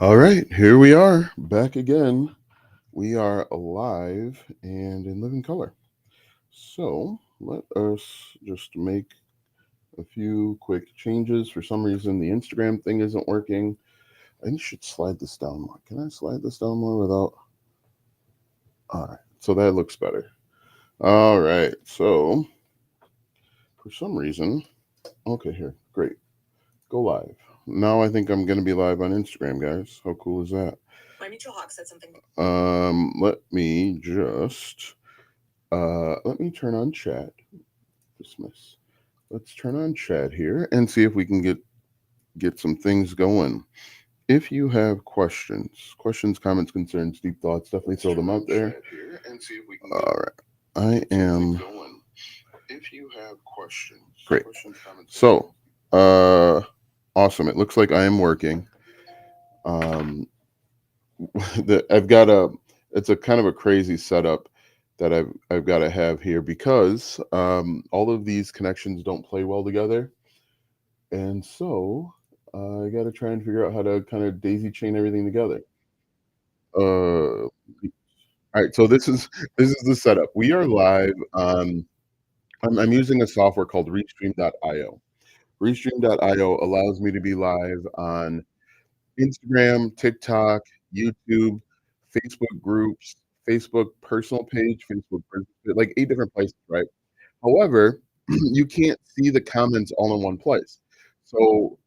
All right, here we are back again. We are alive and in living color. So let us just make a few quick changes. For some reason, the Instagram thing isn't working. I should slide this down more. Can I slide this down more without? All right, so that looks better. All right, so for some reason, okay, here, great. Go live. Now I think I'm going to be live on Instagram, guys. How cool is that? My mutual hawk said something. Let me just let me turn on chat. Dismiss. Let's turn on chat here and see if we can get some things going. If you have questions, comments, concerns, deep thoughts, definitely throw them out there. Here and see if we can All right. I am going. If you have questions, great. So, awesome. It looks like I am working. Um, I've got it's a kind of a crazy setup that I've got to have here because all of these connections don't play well together, and so I got to try and figure out how to kind of daisy chain everything together. All right, so this is the setup. We are live on. I'm using a software called Restream.io. Restream.io allows me to be live on Instagram, TikTok, YouTube, Facebook groups, Facebook personal page, like 8 different places, right? However, you can't see the comments all in one place. So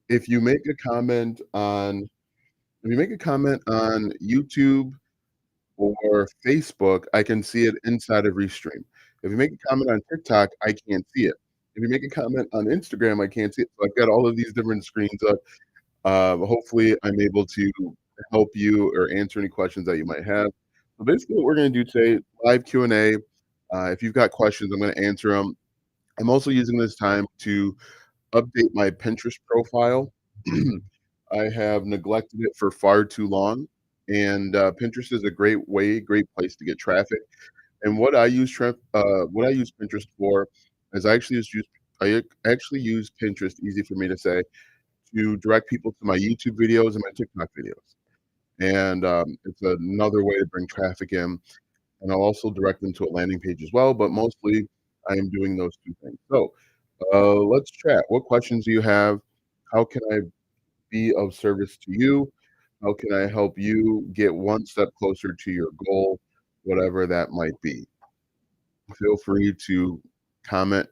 if you make a comment on if you make a comment on YouTube or Facebook, I can see it inside of Restream. If you make a comment on TikTok, I can't see it. If you make a comment on Instagram, I can't see it. So I've got all of these different screens up. Hopefully, I'm able to help you or answer any questions that you might have. So basically, what we're going to do today, live Q&A. If you've got questions, I'm going to answer them. I'm also using this time to update my Pinterest profile. I have neglected it for far too long, and Pinterest is a great place to get traffic. And what I use Pinterest for is I actually use Pinterest. Easy for me to say to direct people to my YouTube videos and my TikTok videos. And it's another way to bring traffic in. And I'll also direct them to a landing page as well. But mostly, I am doing those two things. So let's chat. What questions do you have? How can I be of service to you? How can I help you get one step closer to your goal, whatever that might be? Feel free to comment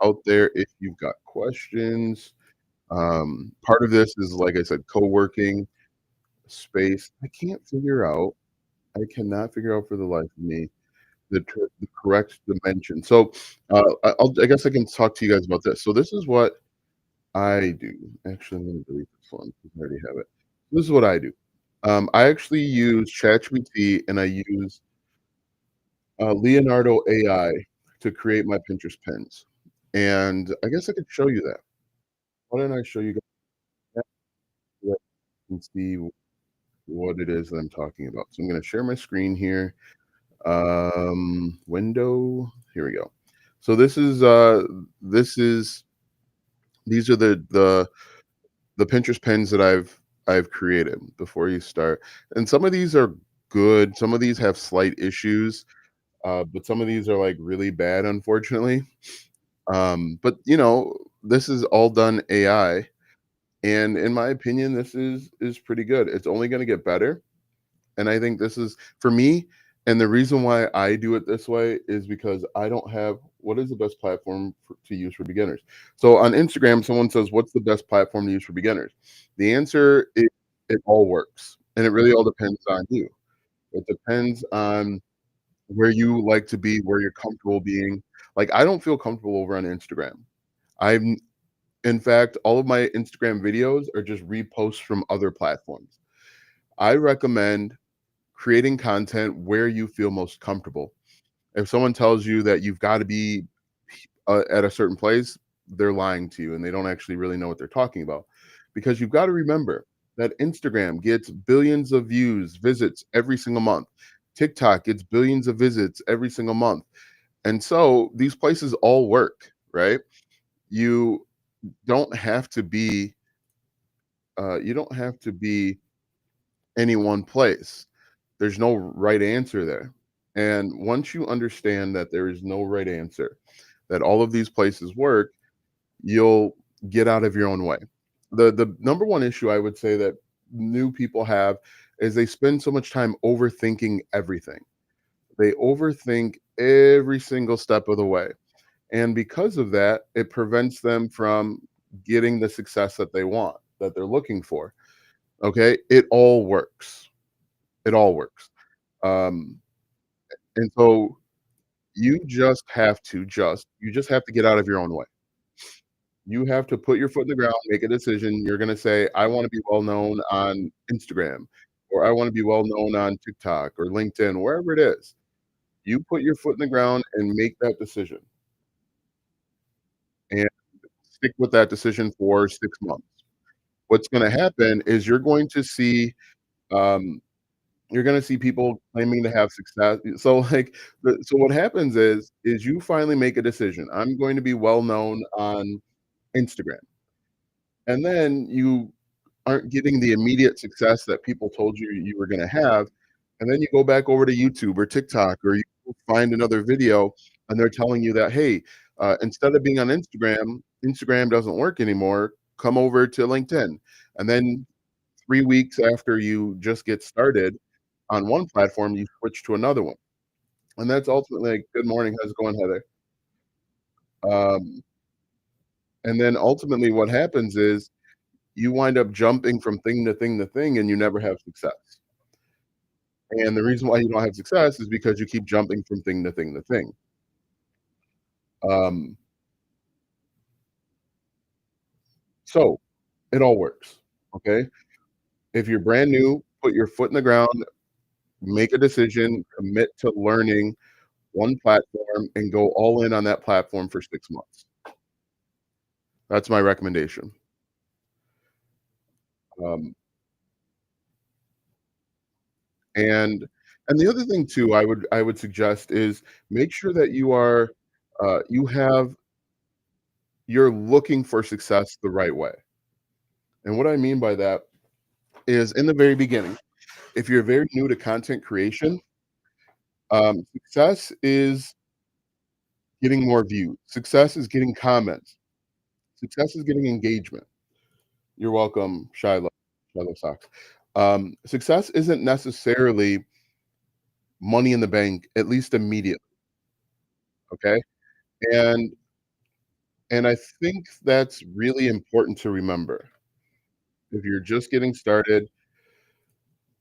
out there if you've got questions. Part of this is, like I said, co-working space. I cannot figure out for the life of me the correct dimension. So I guess I can talk to you guys about this. So this is what I do. Actually, I'm going to delete this one because I already have it. This is what I do. I actually use ChatGPT and I use Leonardo AI to create my Pinterest pins. And I guess I could show you that. Why don't I show you guys that so that you can see what it is that I'm talking about. So I'm going to share my screen here. Window. Here we go. So this is these are the Pinterest pins that I've created before you start. And some of these are good. Some of these have slight issues, but some of these are like really bad, unfortunately. But this is all done AI, and in my opinion, this is pretty good. It's only going to get better. And I think this is for me. And the reason why I do it this way is because I don't have what is the best platform to use for beginners. So on Instagram, someone says, "What's the best platform to use for beginners?" The answer is it all works, and it really all depends on you. It depends on where you like to be, where you're comfortable being. Like I don't feel comfortable over on Instagram. I'm in fact, all of my Instagram videos are just reposts from other platforms. I recommend creating content where you feel most comfortable. If someone tells you that you've got to be at a certain place, they're lying to you and they don't actually really know what they're talking about. Because you've got to remember that Instagram gets billions of views, visits every single month. TikTok gets billions of visits every single month. And so these places all work, right? You don't have to be you don't have to be any one place. There's no right answer there. And once you understand that there is no right answer, that all of these places work, you'll get out of your own way. The number one issue I would say that new people have is they spend so much time overthinking everything. They overthink every single step of the way. And because of that, it prevents them from getting the success that they want, that they're looking for. Okay? It all works. It all works. Um, and so you just have to get out of your own way. You have to put your foot in the ground, make a decision. You're gonna say, "I wanna be well known on Instagram," or, "I wanna be well known on TikTok or LinkedIn," wherever it is. You put your foot in the ground and make that decision, and stick with that decision for 6 months. What's gonna happen is um, you're gonna see people claiming to have success. So, like, so what happens is you finally make a decision. I'm going to be well known on Instagram, and then you aren't getting the immediate success that people told you you were gonna have, and then you go back over to YouTube or TikTok, or you find another video, and they're telling you that, "Hey, instead of being on Instagram, Instagram doesn't work anymore. Come over to LinkedIn." And then 3 weeks after you just get started on one platform, you switch to another one. And that's ultimately like, "Good morning, how's it going, Heather?" Um, and then ultimately what happens is you wind up jumping from thing to thing to thing, and you never have success. And the reason why you don't have success is because you keep jumping from thing to thing to thing. Um, so it all works. Okay. If you're brand new, put your foot in the ground, make a decision, commit to learning one platform, and go all in on that platform for 6 months. That's my recommendation. Um, and and the other thing too, I would suggest is make sure that you have you're looking for success the right way. And what I mean by that is in the very beginning, if you're very new to content creation, success is getting more views. Success is getting comments. Success is getting engagement. You're welcome, Shiloh. Shiloh Socks. Success isn't necessarily money in the bank, at least immediately. Okay, and I think that's really important to remember. If you're just getting started,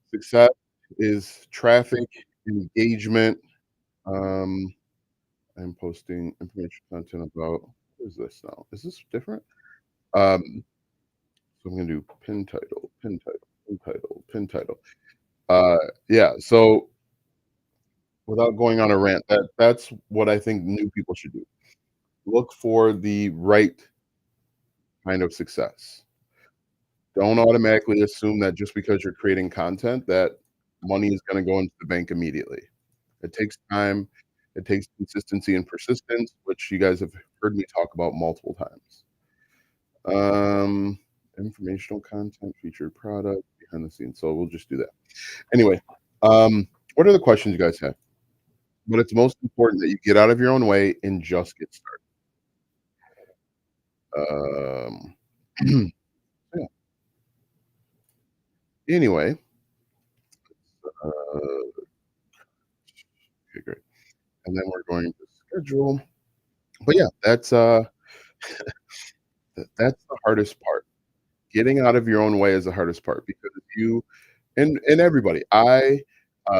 success is traffic, engagement. Um, I'm posting information content about what is this now? Is this different? Um, so I'm gonna do pin title, pin title, pin title, pin title. Uh, yeah. So without going on a rant, that's what I think new people should do. Look for the right kind of success. Don't automatically assume that just because you're creating content that money is gonna go into the bank immediately. It takes time, it takes consistency and persistence, which you guys have heard me talk about multiple times. Um, Informational content, featured product, behind the scenes. So we'll just do that. Anyway, what are the questions you guys have? But it's most important that you get out of your own way and just get started. Yeah. Anyway, okay, great. And then we're going to schedule. But yeah, that's the hardest part. Getting out of your own way is the hardest part because you and everybody,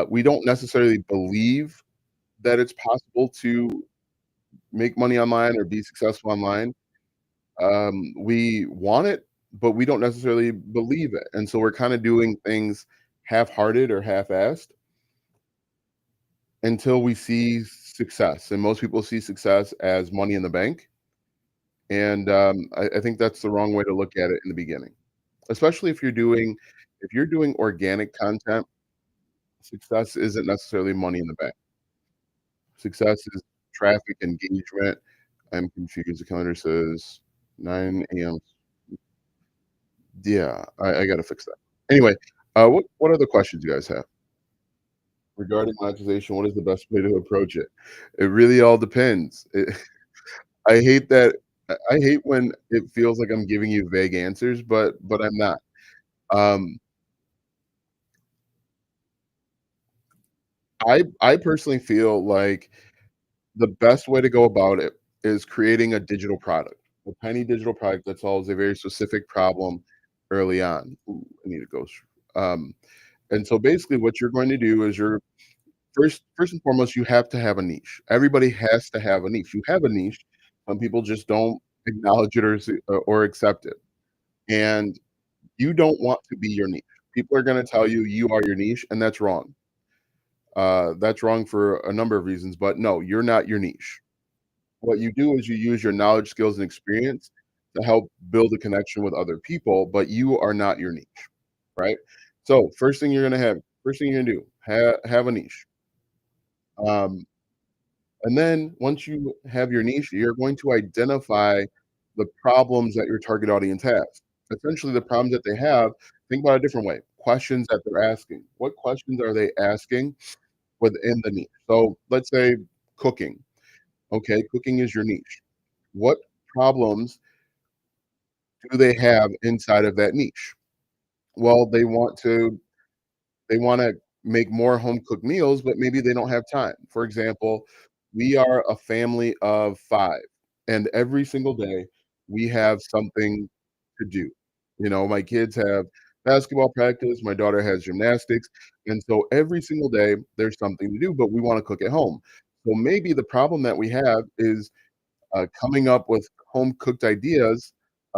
we don't necessarily believe that it's possible to make money online or be successful online. We want it, but we don't necessarily believe it, and so we're kinda doing things half-hearted or half-assed until we see success, and most people see success as money in the bank, and, I think that's the wrong way to look at it in the beginning, especially if you're doing organic content, success isn't necessarily money in the bank. Success is traffic engagement. I'm confused, the calendar says 9 AM. Yeah, I gotta fix that. Anyway, What other questions you guys have regarding monetization? What is the best way to approach it? It really all depends. I hate that. I hate when it feels like I'm giving you vague answers, but I'm not. Um, I personally feel like the best way to go about it is creating a digital product, a tiny digital product that solves a very specific problem early on. Ooh, I need to go. And so basically, what you're going to do is you're first and foremost, you have to have a niche. Everybody has to have a niche. You have a niche. Some people just don't acknowledge it or accept it, and you don't want to be your niche. People are going to tell you you are your niche, and that's wrong. That's wrong for a number of reasons, but no, you're not your niche. What you do is you use your knowledge, skills, and experience to help build a connection with other people, but you are not your niche, right? So first thing you're gonna do, have a niche. Um, and then once you have your niche, you're going to identify the problems that your target audience has. Essentially, the problems that they have, think about it a different way. Questions that they're asking. What questions are they asking within the niche? So let's say cooking. Okay, cooking is your niche. What problems do they have inside of that niche? Well, they wanna make more home cooked meals, but maybe they don't have time. For example, we are a family of 5, and every single day, we have something to do. You know, my kids have basketball practice, my daughter has gymnastics, and so every single day, there's something to do, but we wanna cook at home. So maybe the problem that we have is coming up with home cooked ideas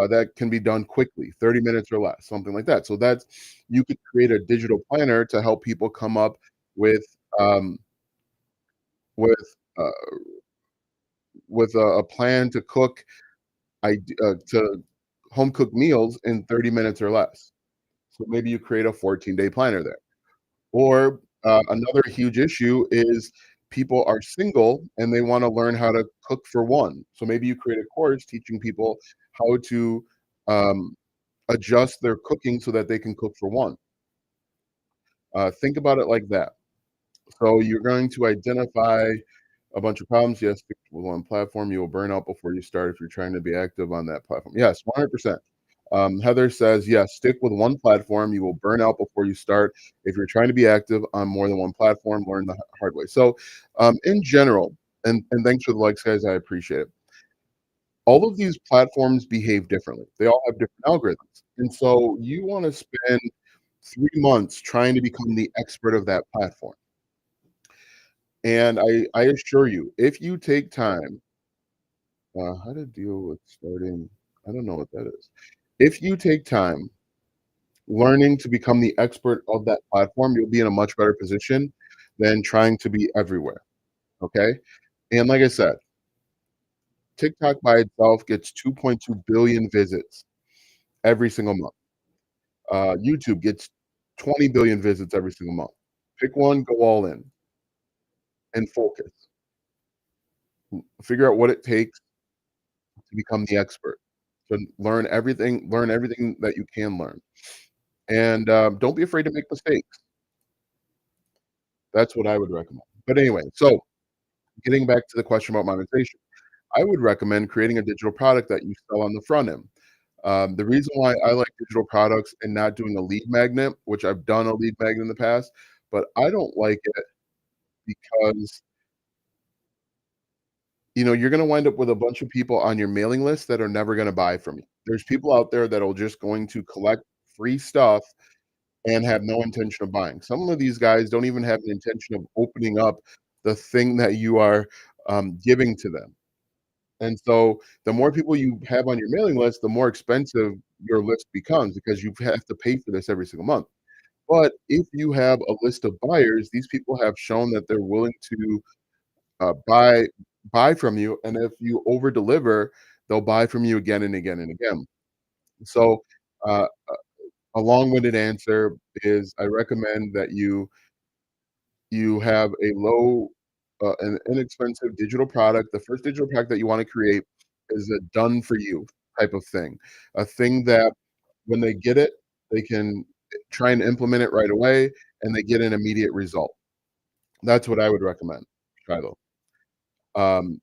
that can be done quickly, 30 minutes or less, something like that. So that's you could create a digital planner to help people come up with um, with uh, with a plan to cook to home cooked meals in 30 minutes or less. So maybe you create a 14-day planner there. Or, another huge issue is people are single and they wanna learn how to cook for one. So maybe you create a course teaching people how to, um, adjust their cooking so that they can cook for one. Think about it like that. So you're going to identify a bunch of problems. Yes, stick with one platform. You will burn out before you start if you're trying to be active on that platform. Yes, 100%. Heather says, yes, stick with one platform. You will burn out before you start. If you're trying to be active on more than one platform, learn the hard way. So, in general, and thanks for the likes, guys. I appreciate it. All of these platforms behave differently. They all have different algorithms. And so you want to spend 3 months trying to become the expert of that platform. And I assure you, if you take time, how to deal with starting, I don't know what that is. If you take time learning to become the expert of that platform, you'll be in a much better position than trying to be everywhere. Okay. And like I said, TikTok by itself gets 2.2 billion visits every single month. YouTube gets 20 billion visits every single month. Pick one, go all in and focus. Figure out what it takes to become the expert. To learn everything that you can learn. And don't be afraid to make mistakes. That's what I would recommend. But anyway, so getting back to the question about monetization, I would recommend creating a digital product that you sell on the front end. The reason why I like digital products and not doing a lead magnet, which I've done a lead magnet in the past, but I don't like it because, you know, you're gonna wind up with a bunch of people on your mailing list that are never gonna buy from you. There's people out there that are just going to collect free stuff and have no intention of buying. Some of these guys don't even have the intention of opening up the thing that you are, giving to them. And so the more people you have on your mailing list, the more expensive your list becomes because you have to pay for this every single month. But if you have a list of buyers, these people have shown that they're willing to buy from you, and if you over deliver, they'll buy from you again and again and again. So uh, a long-winded answer is I recommend that you have a low, an inexpensive digital product. The first digital product that you wanna create is a done for you type of thing. A thing that when they get it, they can try and implement it right away, and they get an immediate result. That's what I would recommend. Try those. Um,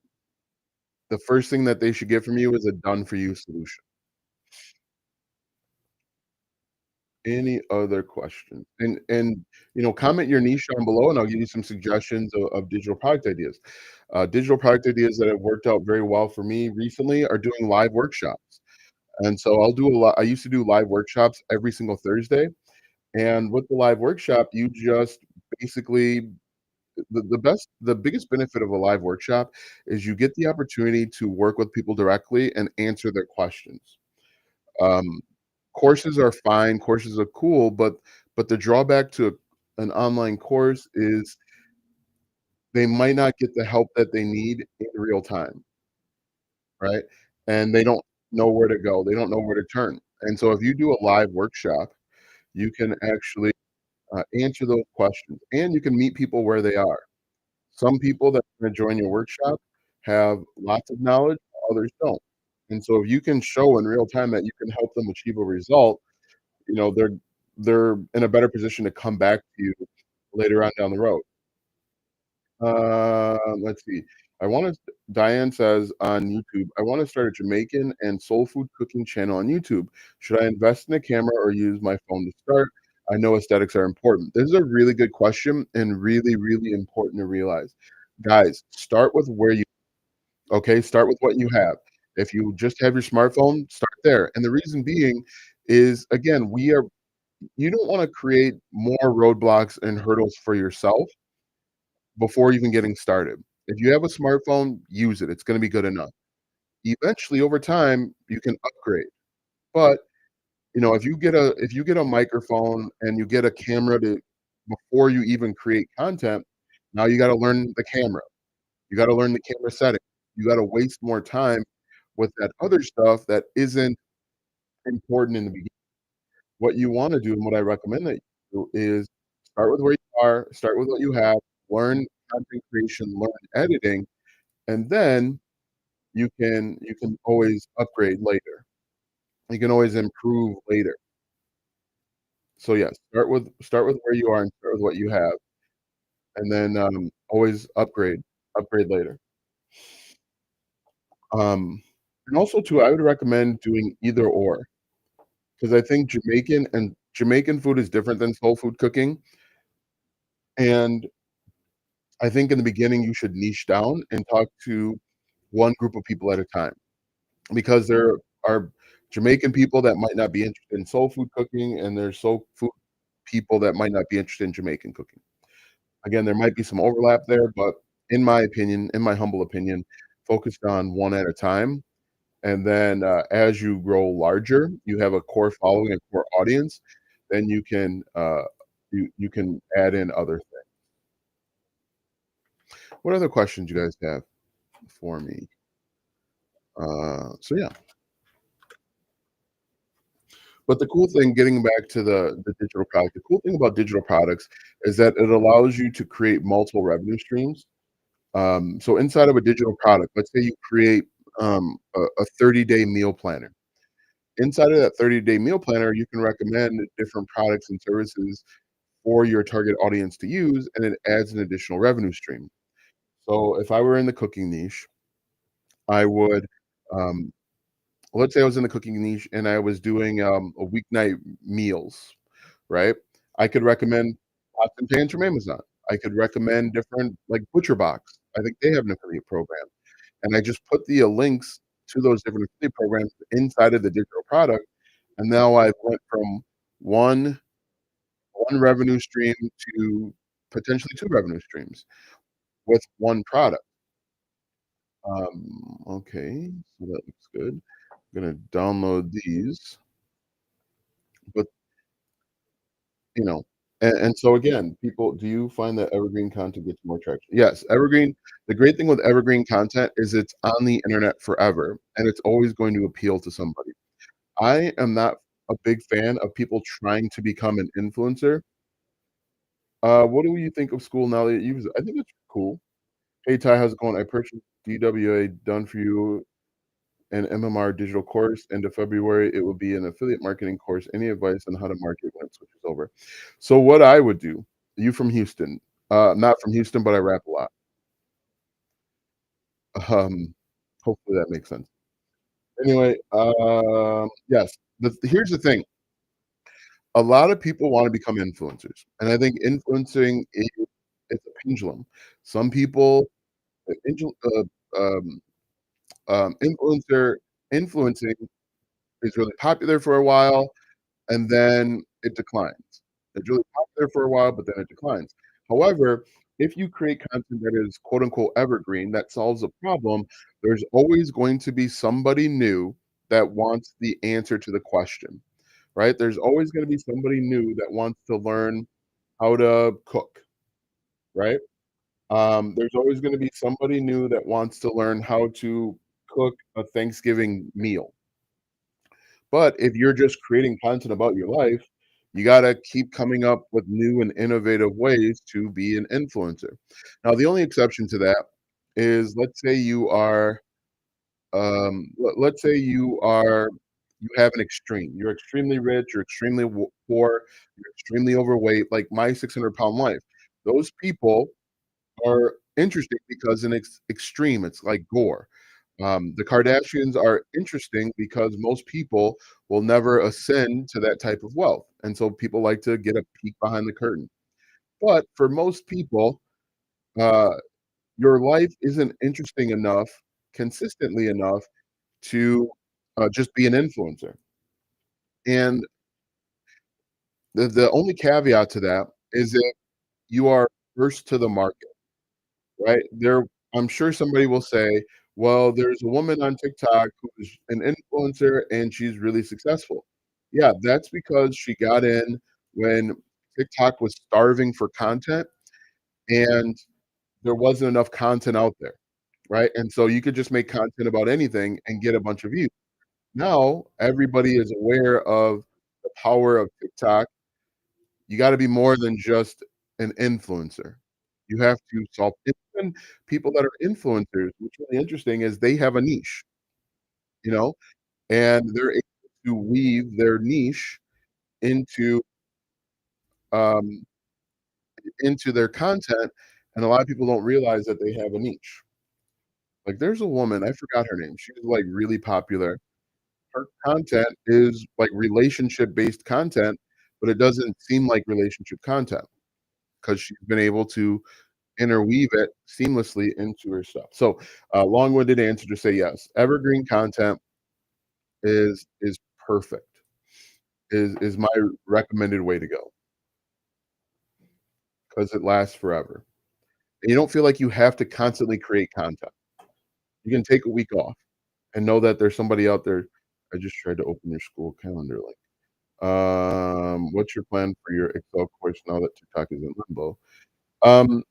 the first thing that they should get from you is a done for you solution. Any other questions? Comment your niche down below, and I'll give you some suggestions of digital product ideas. Digital product ideas that have worked out very well for me recently are doing live workshops. And so I'll do a lot. I used to do live workshops every single Thursday. And with the live workshop, you just basically the biggest benefit of a live workshop is you get the opportunity to work with people directly and answer their questions. Um, Courses are fine, courses are cool, but the drawback to an online course is they might not get the help that they need in real time, right? And they don't know where to go, they don't know where to turn. And so if you do a live workshop, you can actually, answer those questions, and you can meet people where they are. Some people that are gonna join your workshop have lots of knowledge, others don't. And so if you can show in real time that you can help them achieve a result, they're in a better position to come back to you later on down the road. Let's see. I wanna Diane says on YouTube, "I wanna start a Jamaican and soul food cooking channel on YouTube. Should I invest in a camera or use my phone to start? I know aesthetics are important." This is a really good question and really, really important to realize. Guys, start with where you okay? Start with what you have. If you just have your smartphone, start there, and the reason being is, again, you don't wanna create more roadblocks and hurdles for yourself before even getting started. If you have a smartphone, use it. It's gonna be good enough. Eventually, over time, you can upgrade. But, if you get a microphone and you get a camera to before you even create content, now you gotta learn the camera. You gotta learn the camera setting. You gotta waste more time with that other stuff that isn't important in the beginning. What you wanna do and what I recommend that you do is start with where you are, start with what you have, learn content creation, learn editing, and then you can always upgrade later. You can always improve later. So, yeah, start with where you are and start with what you have, and then, always upgrade later. And also too, I would recommend doing either or, because I think Jamaican food is different than soul food cooking, and I think in the beginning, you should niche down and talk to one group of people at a time, because there are Jamaican people that might not be interested in soul food cooking, and there's soul food people that might not be interested in Jamaican cooking. Again, there might be some overlap there, but in my humble opinion, focused on one at a time, and then, as you grow larger, you have a core following, a core audience, then you can add in other things. What other questions you guys have for me? So yeah. But the cool thing, getting back to the digital product, the cool thing about digital products is that it allows you to create multiple revenue streams. So inside of a digital product, let's say you create a 30-day meal planner. Inside of that 30-day meal planner, you can recommend different products and services for your target audience to use, and it adds an additional revenue stream. So if I were in the cooking niche, I would um, let's say I was in the cooking niche and I was doing a weeknight meals, right? I could recommend pots and pans from Amazon. I could recommend different like Butcher Box. I think they have an affiliate program. And I just put the links to those different affiliate programs inside of the digital product, and now I've went from one one revenue stream to potentially 2 revenue streams with one product. Okay, so that looks good. I'm gonna download these, but, you know and so again, people do you find that evergreen content gets more traction? Yes, evergreen the great thing with evergreen content is it's on the internet forever, and it's always going to appeal to somebody. I am not a big fan of people trying to become an influencer. What do you think of school now that you use it? I think it's cool. Hey, Ty, how's it going? I purchased DWA done for you. an MMR digital course. End of February, it will be an affiliate marketing course. Any advice on how to market when it switches over? So what I would do, you from Houston, not from Houston, but I rap a lot. Um, hopefully that makes sense. Anyway, yes, here's the thing. A lot of people wanna become influencers, and I think influencing is it's a pendulum. Some people, pendul um, influencer influencing is really popular for a while, and then it declines. It's really popular for a while, but then it declines. However, if you create content that is quote unquote evergreen that solves a problem, there's always going to be somebody new that wants the answer to the question, right? There's always going to be somebody new that wants to learn how to cook, right? There's always going to be somebody new that wants to learn how to cook a Thanksgiving meal. But if you're just creating content about your life, you gotta keep coming up with new and innovative ways to be an influencer. Now, the only exception to that is let's say you are, let's say you have an extreme. You're extremely rich, you're extremely poor, you're extremely overweight, like my 600-pound life. Those people are interesting because in extreme, it's like gore. The Kardashians are interesting because most people will never ascend to that type of wealth, and so people like to get a peek behind the curtain. But for most people, uh, your life isn't interesting enough, consistently enough to just be an influencer. And the only caveat to that is if you are first to the market. Right? I'm sure somebody will say, "Well, there's a woman on TikTok who's an influencer and she's really successful." Yeah, that's because she got in when TikTok was starving for content and there wasn't enough content out there, right? And so you could just make content about anything and get a bunch of views. Now, everybody is aware of the power of TikTok. You gotta be more than just an influencer. You have to solve even people that are influencers, what's really interesting is they have a niche, you know, and they're able to weave their niche into, um, into their content, and a lot of people don't realize that they have a niche. Like, there's a woman, I forgot her name, she's, like, really popular. Her content is, like, relationship-based content, but it doesn't seem like relationship content because 'cause she's been able to interweave it seamlessly into her stuff. So, long-winded answer to say yes. Evergreen content is perfect. Is my recommended way to go because it lasts forever. And you don't feel like you have to constantly create content. You can take a week off and know that there's somebody out there. I just tried to open your school calendar link. What's your plan for your Excel course now that TikTok is in limbo? Um,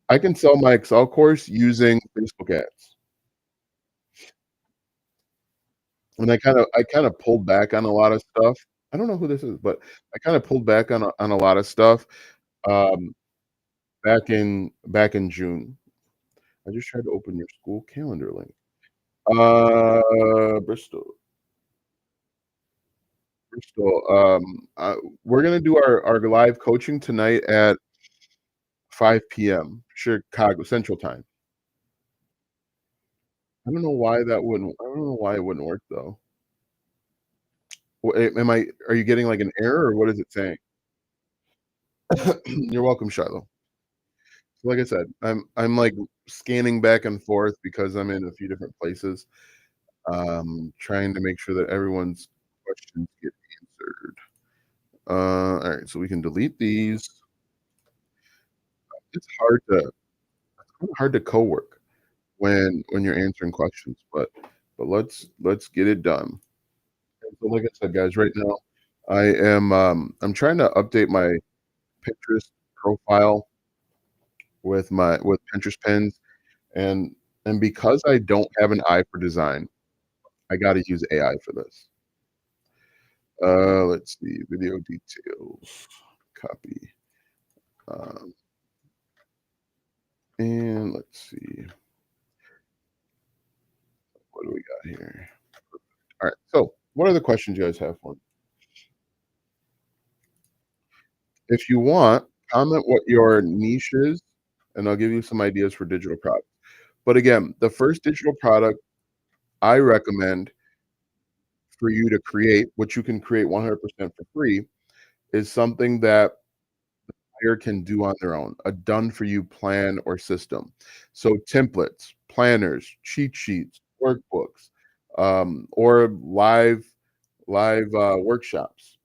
I can sell my Excel course using Facebook ads. And I kinda pulled back on a lot of stuff. I don't know who this is, but I kinda pulled back on a lot of stuff, um, back in June. I just tried to open your school calendar link. Bristol, Bristol, we're gonna do our live coaching tonight at 5 PM, Chicago Central Time. I don't know why it wouldn't work, though. Are you getting, like, an error, or what is it saying? You're welcome, Shiloh. So like I said, I'm, like, scanning back and forth because I'm in a few different places, trying to make sure that everyone's questions get answered. Alright, so we can delete these. It's kinda hard to co-work when you're answering questions, but let's get it done. And so like I said, guys, right now, I'm trying to update my Pinterest profile with Pinterest pins, and because I don't have an eye for design, I gotta use AI for this. Let's see, video details, copy, um, and let's see, what do we got here? Alright, so what other questions you guys have for me? If you want, comment what your niche is, and I'll give you some ideas for digital products. But again, the first digital product I recommend for you to create, which you can create 100% for free, is something that buyer can do on their own, a done for you plan or system. So templates, planners, cheat sheets, workbooks, or live workshops.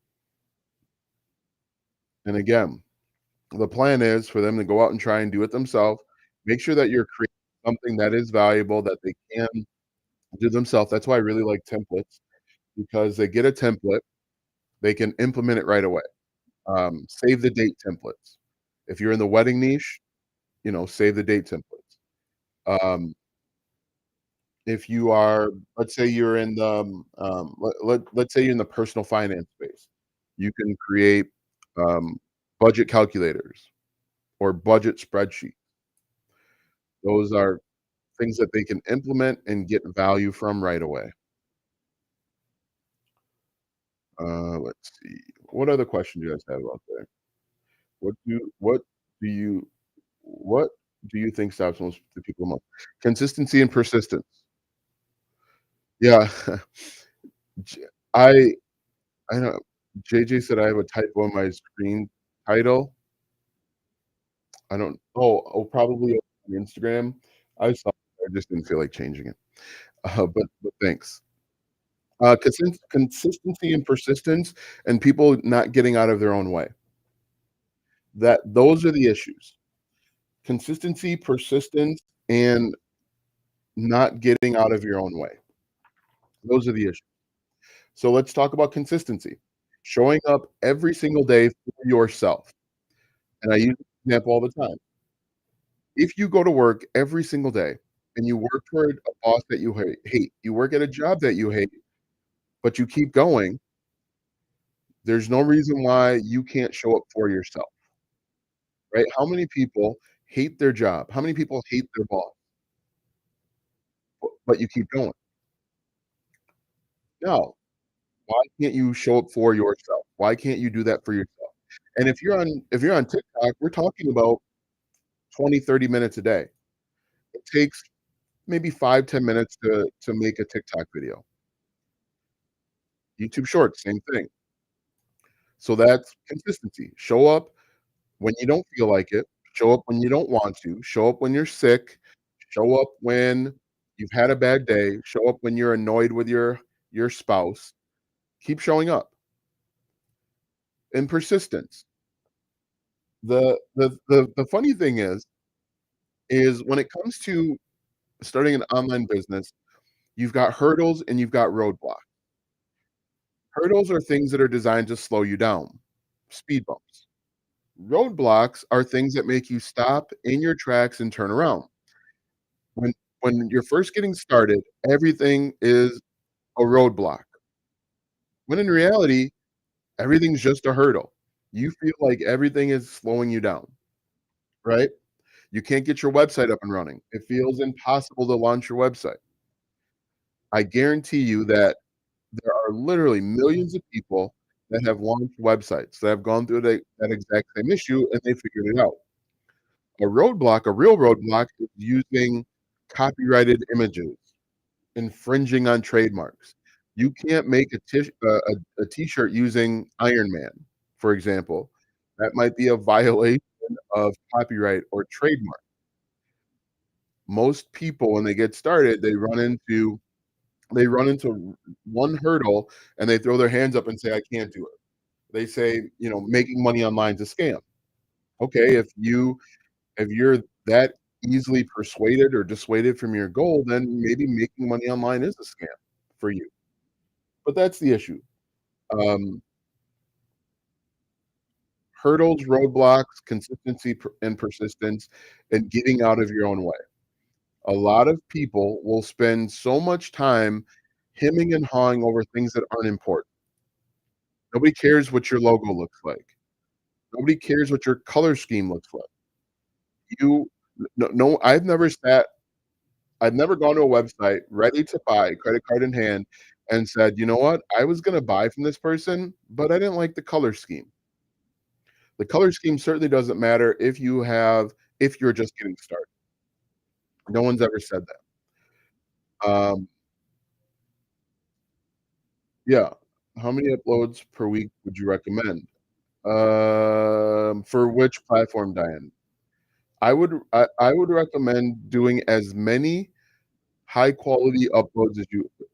And again, the plan is for them to go out and try and do it themselves. Make sure that you're creating something that is valuable that they can do themselves. That's why I really like templates because they get a template, they can implement it right away. Save the date templates. If you're in the wedding niche, save the date templates. If you are, let's say you're in the, let's say you're in the personal finance space, you can create budget calculators or budget spreadsheets. Those are things that they can implement and get value from right away. Let's see. What other questions do you guys have out there? What do you what do you think stops most the people most? Consistency and persistence. Yeah. J- I I know JJ said I have a typo in my screen title. I don't probably on Instagram. I saw I just didn't feel like changing it. But thanks. Consistency and persistence and people not getting out of their own way. Those are the issues. Consistency, persistence, and not getting out of your own way. Those are the issues. So let's talk about consistency. Showing up every single day for yourself. And I use this example all the time. If you go to work every single day and you work for a boss that you hate, you work at a job that you hate, but you keep going, there's no reason why you can't show up for yourself, right? How many people hate their job? How many people hate their boss, but you keep going? No. Why can't you show up for yourself? Why can't you do that for yourself? And if you're on TikTok, we're talking about 20, 30 minutes a day. It takes maybe 5, 10 minutes to make a TikTok video. YouTube Shorts, same thing. So that's consistency. Show up when you don't feel like it, show up when you don't want to, show up when you're sick, show up when you've had a bad day, show up when you're annoyed with your spouse. Keep showing up. And persistence. The funny thing is when it comes to starting an online business, you've got hurdles and you've got roadblocks. Hurdles are things that are designed to slow you down, speed bumps. Roadblocks are things that make you stop in your tracks and turn around. When when you're first getting started, everything is a roadblock. When in reality, everything's just a hurdle. You feel like everything is slowing you down, right? You can't get your website up and running. It feels impossible to launch your website. I guarantee you that there are literally millions of people that have launched websites that have gone through that exact same issue and they figured it out. A real roadblock is using copyrighted images, infringing on trademarks. You can't make a T-shirt using Iron Man, for example. That might be a violation of copyright or trademark. Most people, when they get started, they run into one hurdle and they throw their hands up and say, "I can't do it." They say, making money online is a scam. Okay, if you're that easily persuaded or dissuaded from your goal, then maybe making money online is a scam for you. But that's the issue. Um, Hurdles, roadblocks, consistency and persistence, and getting out of your own way. A lot of people will spend so much time hemming and hawing over things that aren't important. Nobody cares what your logo looks like. Nobody cares what your color scheme looks like. You no no I've never gone to a website ready to buy, credit card in hand, and said, "You know what? I was gonna buy from this person, but I didn't like the color scheme." The color scheme certainly doesn't matter if you're just getting started. No one's ever said that. Yeah. How many uploads per week would you recommend? For which platform, Diane? I would recommend doing as many high quality uploads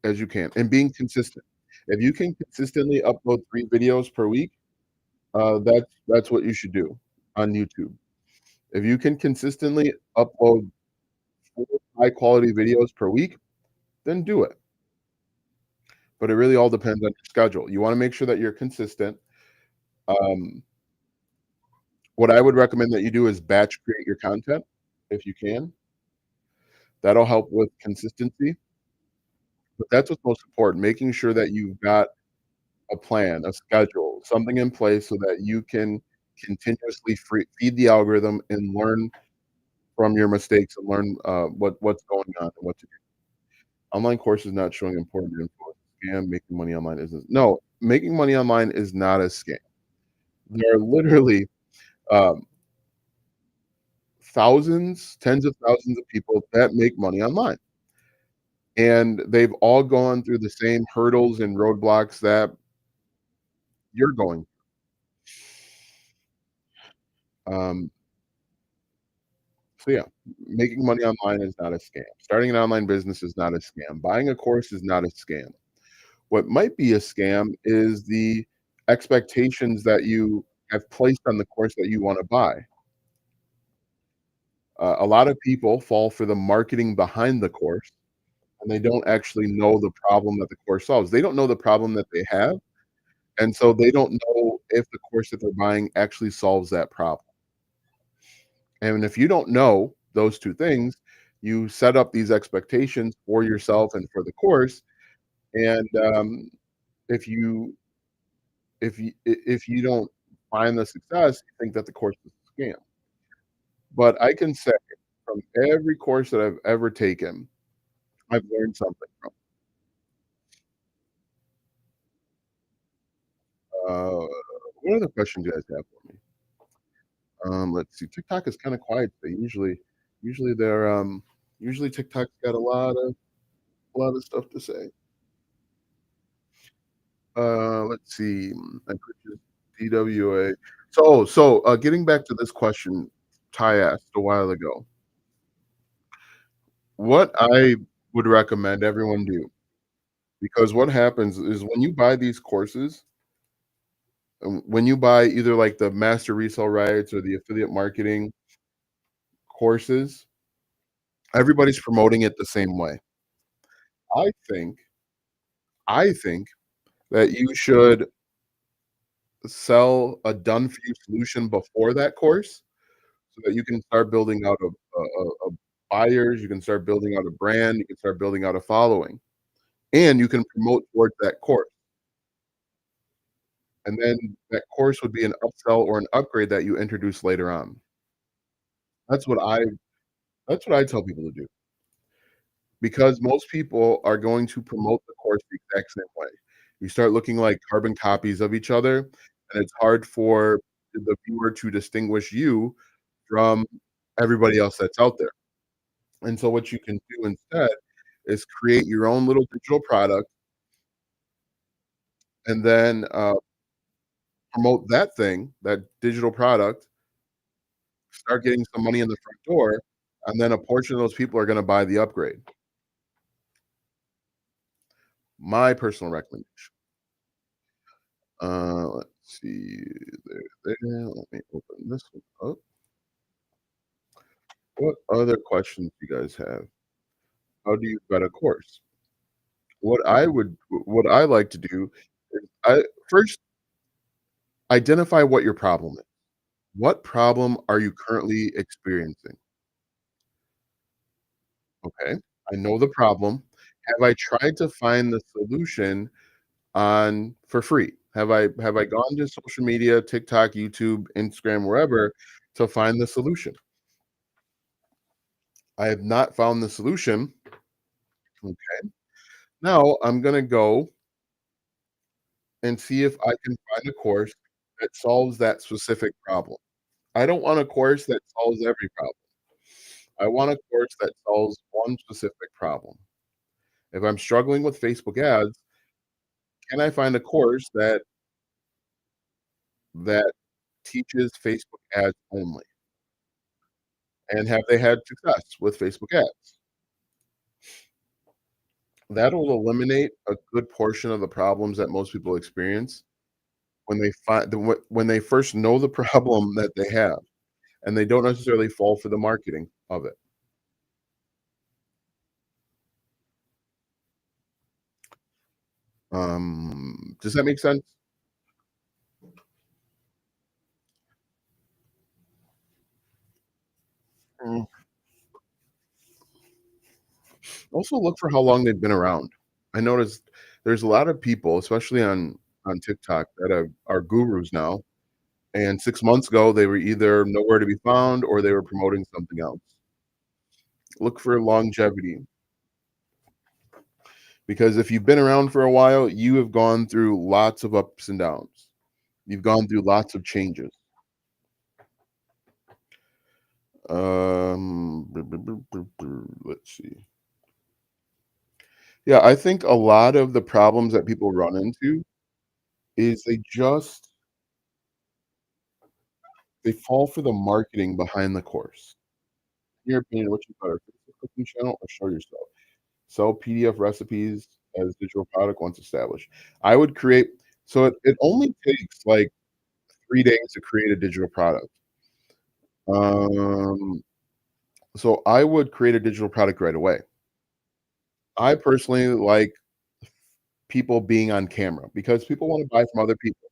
as you can and being consistent. If you can consistently upload 3 videos per week, that's what you should do on YouTube. If you can consistently upload 4 high quality videos per week, then do it. But it really all depends on your schedule. You wanna make sure that you're consistent. Um, what I would recommend that you do is batch create your content if you can. That'll help with consistency, but that's what's most important, making sure that you've got a plan, a schedule, something in place so that you can continuously feed the algorithm and learn from your mistakes and learn, what's going on and what to do. Online courses not showing important info. Scam, making money online isn't. No, making money online is not a scam. There are literally, um, thousands, tens of thousands of people that make money online, and they've all gone through the same hurdles and roadblocks that you're going. Um, so yeah, making money online is not a scam. Starting an online business is not a scam. Buying a course is not a scam. What might be a scam is the expectations that you have placed on the course that you wanna buy. A lot of people fall for the marketing behind the course, and they don't actually know the problem that the course solves. They don't know the problem that they have, and so they don't know if the course that they're buying actually solves that problem. And if you don't know those 2 things, you set up these expectations for yourself and for the course, and, if you if you don't find the success, you think that the course is a scam. But I can say from every course that I've ever taken, I've learned something from. Uh, what other questions do you guys have for me? Let's see. TikTok is kinda quiet today. Usually they're, usually TikTok's got a lot of stuff to say. Let's see. I purchased DWA. Getting back to this question Ty asked a while ago, what I would recommend everyone do, because what happens is when you buy these courses, when you buy either like the master resale rights or the affiliate marketing courses, everybody's promoting it the same way. I think I think that you should sell a done for you solution before that course so that you can start building out a buyers, you can start building out a brand, you can start building out a following, and you can promote towards that course. And then that course would be an upsell or an upgrade that you introduce later on. That's what I that's what I tell people to do, because most people are going to promote the course the exact same way. You start looking like carbon copies of each other, and it's hard for the viewer to distinguish you from everybody else that's out there. And so what you can do instead is create your own little digital product and then, promote that thing, that digital product, start getting some money in the front door, and then a portion of those people are gonna buy the upgrade. My personal recommendation. Let's see. There. Let me open this one up. What other questions do you guys have? How do you vet a course? What I like to do is I first identify what your problem is. What problem are you currently experiencing? Okay, I know the problem. Have I tried to find the solution on for free? Have I gone to social media, TikTok, YouTube, Instagram, wherever, to find the solution? I have not found the solution. Okay. Now I'm gonna go and see if I can find a course that solves that specific problem. I don't want a course that solves every problem. I want a course that solves one specific problem. If I'm struggling with Facebook ads, can I find a course that teaches Facebook ads only? And have they had success with Facebook ads? That'll eliminate a good portion of the problems that most people experience when they first know the problem that they have, and they don't necessarily fall for the marketing of it. Does that make sense? Mm. Also look for how long they've been around. I noticed there's a lot of people, especially on TikTok, that are gurus now, and 6 months ago, they were either nowhere to be found or they were promoting something else. Look for longevity, because if you've been around for a while, you have gone through lots of ups and downs. You've gone through lots of changes. Let's see. Yeah, I think a lot of the problems that people run into is they fall for the marketing behind the course. In your opinion, which is better, Facebook cooking channel or show yourself? Sell PDF recipes as digital product once established. I would create so it only takes, like, 3 days to create a digital product. Um, so I would create a digital product right away. I personally like people being on camera because people wanna buy from other people.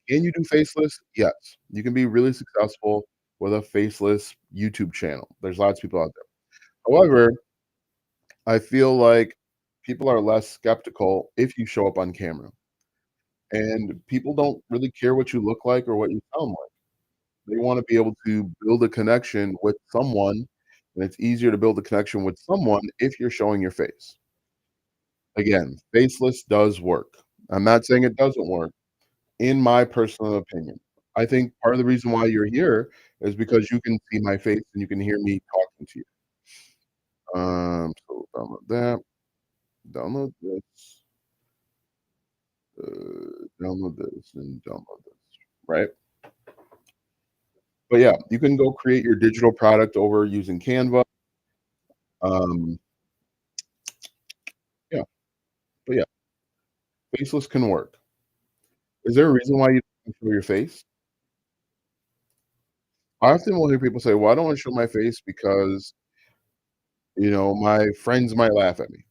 Can you do faceless? Yes. You can be really successful with a faceless YouTube channel. There's lots of people out there. However, I feel like people are less skeptical if you show up on camera, and people don't really care what you look like or what you sound like. They wanna be able to build a connection with someone, and it's easier to build a connection with someone if you're showing your face. Again, faceless does work. I'm not saying it doesn't work, in my personal opinion. I think part of the reason why you're here is because you can see my face and you can hear me talking to you. So download that, download this, download this, and download this, right? But yeah, you can go create your digital product over using Canva. Um, yeah, but yeah, faceless can work. Is there a reason why you don't show your face? I often will hear people say, "Well, I don't wanna show my face because, my friends might laugh at me."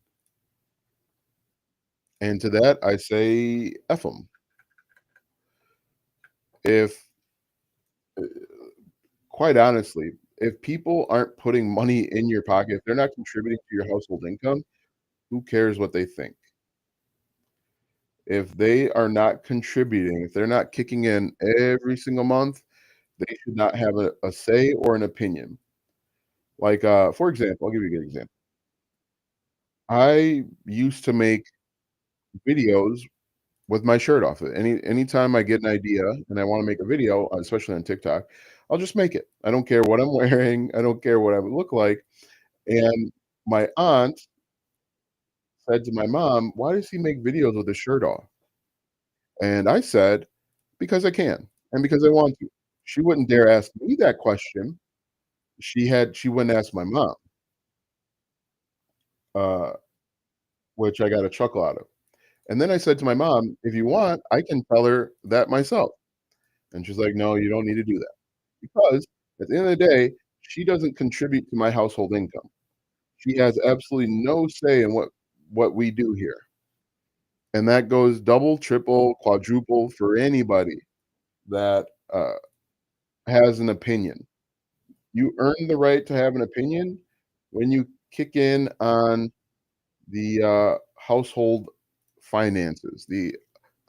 And to that, I say, "F 'em." If quite honestly, if people aren't putting money in your pocket, if they're not contributing to your household income, who cares what they think? If they are not contributing, if they're not kicking in every single month, they should not have a say or an opinion. Like, for example, I'll give you a good example. I used to make videos with my shirt off. Anytime I get an idea and I wanna make a video, especially on TikTok, I'll just make it. I don't care what I'm wearing, I don't care what I would look like, and my aunt said to my mom, "Why does he make videos with his shirt off?" And I said, "Because I can, and because I want to." She wouldn't dare ask me that question. She wouldn't ask my mom, uh, which I got a chuckle out of. And then I said to my mom, "If you want, I can tell her that myself." And she's like, "No, you don't need to do that." Because at the end of the day, she doesn't contribute to my household income. She has absolutely no say in what we do here. And that goes double, triple, quadruple for anybody that, has an opinion. You earn the right to have an opinion when you kick in on the, household finances, the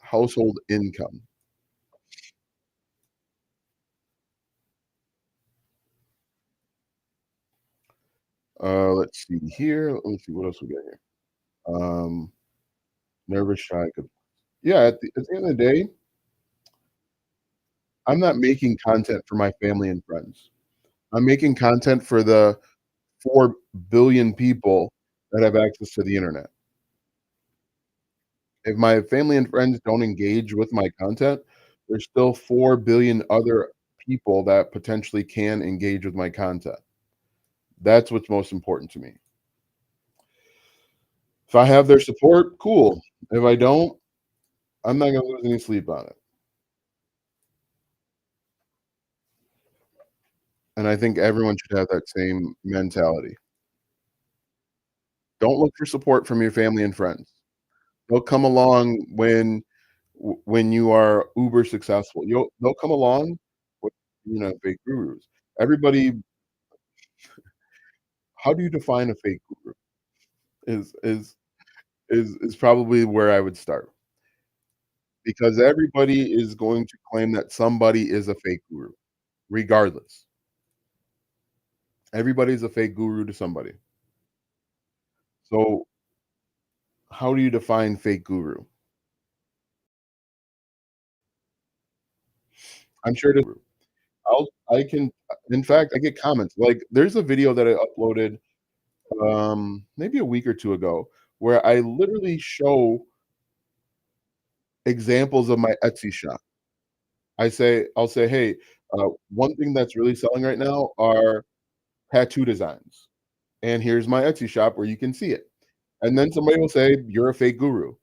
household income. Let's see here. Let me see what else we got here. Never shy. Yeah, at the end of the day, I'm not making content for my family and friends. I'm making content for the 4 billion people that have access to the internet. If my family and friends don't engage with my content, there's still 4 billion other people that potentially can engage with my content. That's what's most important to me. If I have their support, cool. If I don't, I'm not gonna lose any sleep on it. And I think everyone should have that same mentality. Don't look for support from your family and friends. They'll come along when you are uber successful. They'll come along with, fake gurus. Everybody how do you define a fake guru? Is is is probably where I would start, because everybody is going to claim that somebody is a fake guru, regardless. Everybody's a fake guru to somebody. So, how do you define fake guru? I'm sure to I can in fact, I get comments, like, there's a video that I uploaded, maybe a week or 2 ago, where I literally show examples of my Etsy shop. I'll say, "Hey, one thing that's really selling right now are tattoo designs, and here's my Etsy shop where you can see it." And then somebody will say, "You're a fake guru."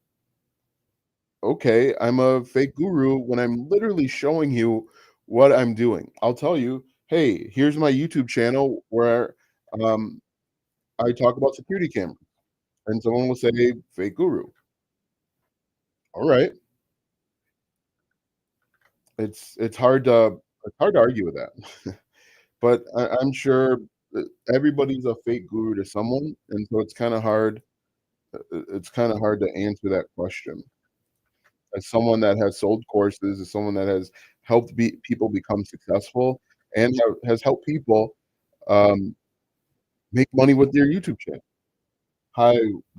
Okay, I'm a fake guru when I'm literally showing you what I'm doing. I'll tell you, "Hey, here's my YouTube channel where, um, I talk about security cameras." And someone will say, "Fake guru." Alright. It's hard to argue with that. But I'm sure that everybody's a fake guru to someone, and so it's kinda hard to answer that question. As someone that has sold courses, as someone that has helped people become successful and has helped people, um, make money with their YouTube channel. Hi,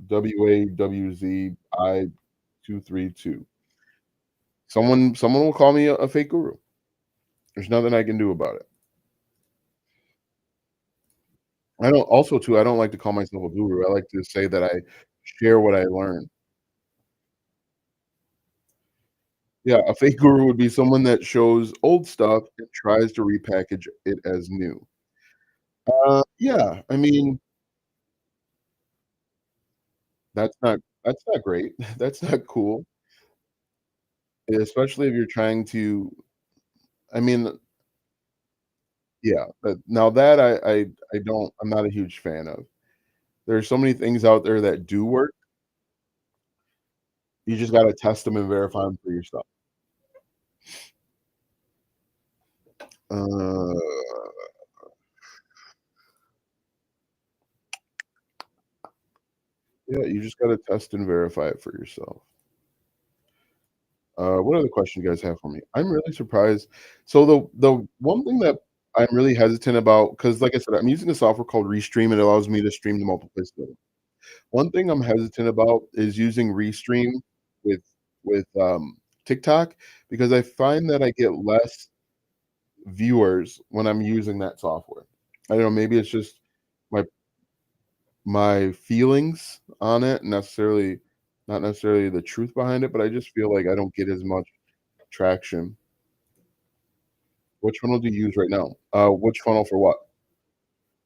WAWZI232. Someone will call me a fake guru. There's nothing I can do about it. I don't like to call myself a guru. I like to say that I share what I learn. Yeah, a fake guru would be someone that shows old stuff and tries to repackage it as new. Yeah, I mean, that's not great. That's not cool, especially if you're trying to I mean, yeah, but now that I don't I'm not a huge fan of. There's so many things out there that do work. You just gotta test them and verify them for yourself. Uh, yeah, you just gotta test and verify it for yourself. What other question you guys have for me? I'm really surprised. So the one thing that I'm really hesitant about, because like I said, I'm using a software called Restream. It allows me to stream to multiple places. One thing I'm hesitant about is using Restream with with TikTok, because I find that I get less viewers when I'm using that software. I don't know, maybe it's just my my feelings on it, not necessarily the truth behind it, but I just feel like I don't get as much traction. Which funnel do you use right now? Which funnel for what?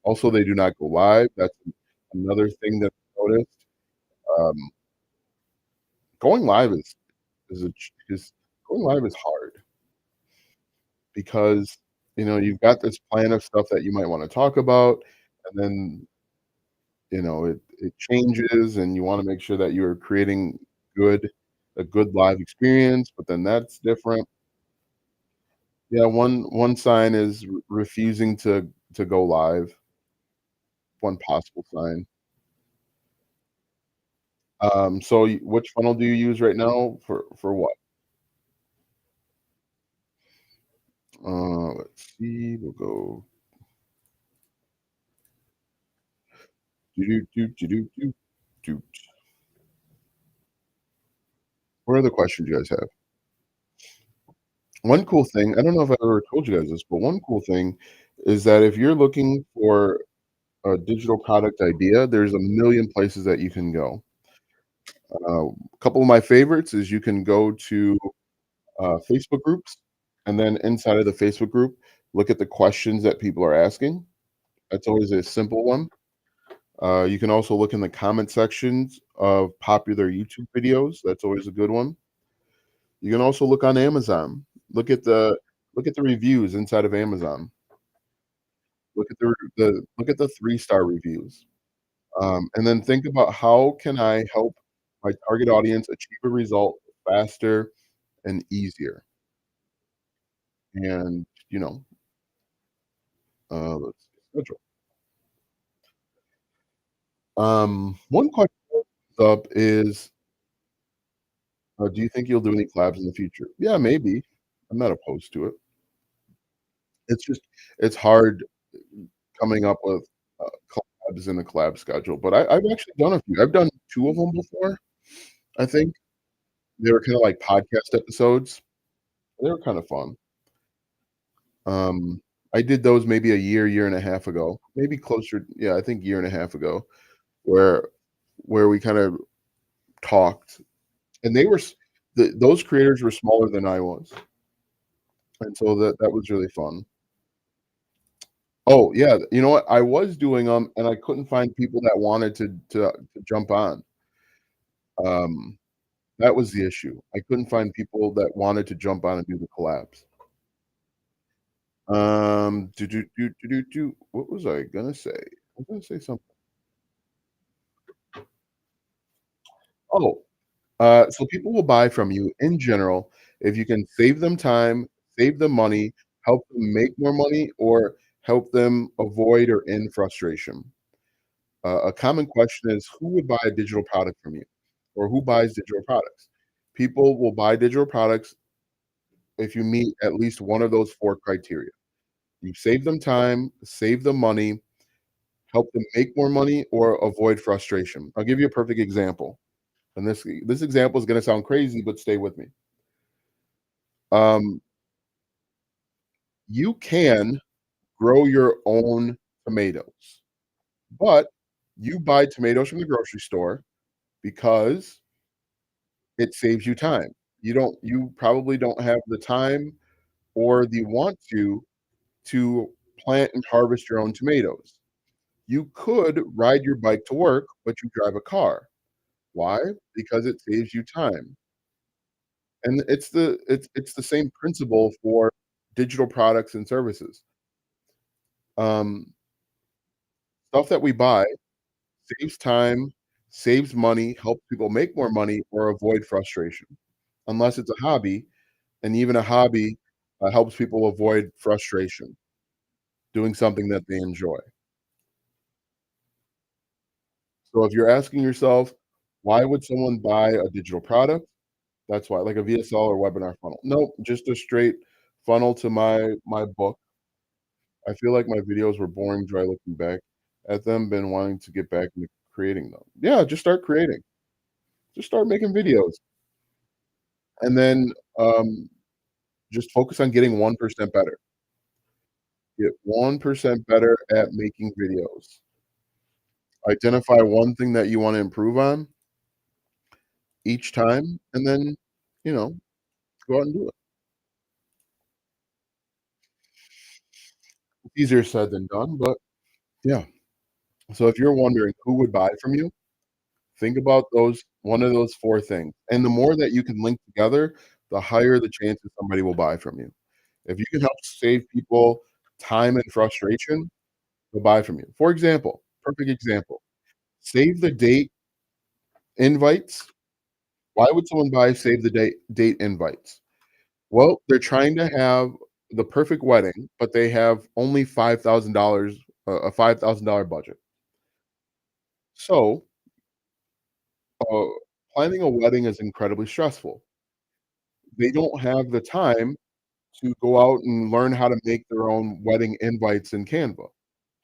Also, they do not go live. That's another thing that I noticed. Um, going live is a ch is going live is hard because, you've got this plan of stuff that you might wanna talk about, and then, it changes, and you wanna make sure that you're creating good a good live experience, but then that's different. Yeah, one sign is refusing to go live, one possible sign. So which funnel do you use right now for what? Let's see, we'll go do do do do do do do. What other questions do you guys have? One cool thing, I don't know if I ever told you guys this, but one cool thing is that if you're looking for a digital product idea, there's a million places that you can go. A couple of my favorites is you can go to Facebook groups, and then inside of the Facebook group, look at the questions that people are asking. That's always a simple one. You can also look in the comment sections of popular YouTube videos. That's always a good one. You can also look on Amazon. Look at the look at the reviews inside of Amazon. Look at the look at the 3-star reviews. And then think about how can I help my target audience achieve a result faster and easier. And, let's see, schedule. One question that comes up is, do you think you'll do any collabs in the future? Yeah, maybe. I'm not opposed to it. It's just it's hard coming up with, collabs in a collab schedule, but I've actually done a few. I've done 2 of them before, I think. They were kinda like podcast episodes. They were kinda fun. Um, I did those maybe a year and a half ago, maybe closer, yeah, I think year and a half ago, where we kind of talked, and they were those creators were smaller than I was, and so that was really fun. Oh, yeah, you know what? I was doing them, and I couldn't find people that wanted to jump on. Um, that was the issue. I couldn't find people that wanted to jump on and do the collabs. What was I gonna say? I was gonna say something. Oh, so people will buy from you in general if you can save them time, save them money, help them make more money, or help them avoid or end frustration. A common question is who would buy a digital product from you, or who buys digital products? People will buy digital products if you meet at least one of those 4 criteria. You save them time, save them money, help them make more money, or avoid frustration. I'll give you a perfect example, and this example is gonna sound crazy, but stay with me. Um, you can grow your own tomatoes, but you buy tomatoes from the grocery store because it saves you time. You probably don't have the time or the want to plant and harvest your own tomatoes. You could ride your bike to work, but you drive a car. Why? Because it saves you time. And it's the same principle for digital products and services. Um, Stuff that we buy saves time, saves money, helps people make more money, or avoid frustration. Unless it's a hobby, and even a hobby, helps people avoid frustration, doing something that they enjoy. So if you're asking yourself, "Why would someone buy a digital product?" That's why, like a VSL or webinar funnel. Nope, just a straight funnel to my book. I feel like my videos were boring, dry looking back at them, been wanting to get back into creating them. Yeah, just start creating. Just start making videos, and then, just focus on getting 1% better. Get 1% better at making videos. Identify one thing that you wanna improve on each time, and then, you know, go out and do it. It's easier said than done, but yeah. So if you're wondering who would buy from you, think about those one of those 4 things, and the more that you can link together, the higher the chances somebody will buy from you. If you can help save people time and frustration, they'll buy from you. For example, perfect example, save the date invites. Why would someone buy save the date invites? Well, they're trying to have the perfect wedding, but they have only $5,000, a $5,000 budget. So, uh, planning a wedding is incredibly stressful. They don't have the time to go out and learn how to make their own wedding invites in Canva.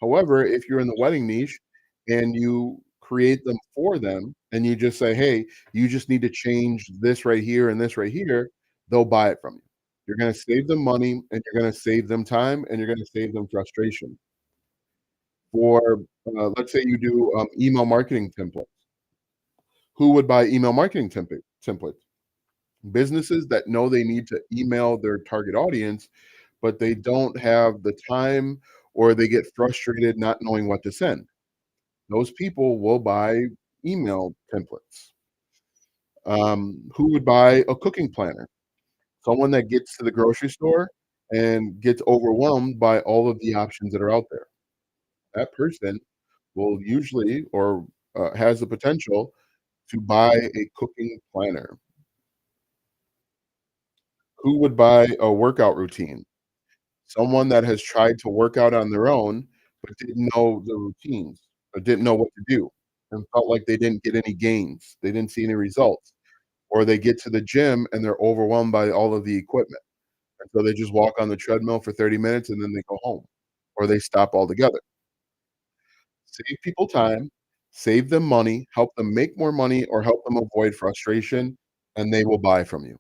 However, if you're in the wedding niche and you create them for them and you just say, "Hey, you just need to change this right here and this right here," they'll buy it from you. You're gonna save them money, and you're gonna save them time, and you're gonna save them frustration. Or, let's say you do, email marketing templates. Who would buy email marketing templates? Businesses that know they need to email their target audience, but they don't have the time or they get frustrated not knowing what to send. Those people will buy email templates. Who would buy a cooking planner? Someone that gets to the grocery store and gets overwhelmed by all of the options that are out there. That person will usually or has the potential to buy a cooking planner. Who would buy a workout routine? Someone that has tried to work out on their own, but didn't know the routines, or didn't know what to do, and felt like they didn't get any gains, they didn't see any results, or they get to the gym and they're overwhelmed by all of the equipment, and so they just walk on the treadmill for 30 minutes and then they go home, or they stop altogether. Save people time, save them money, help them make more money, or help them avoid frustration, and they will buy from you.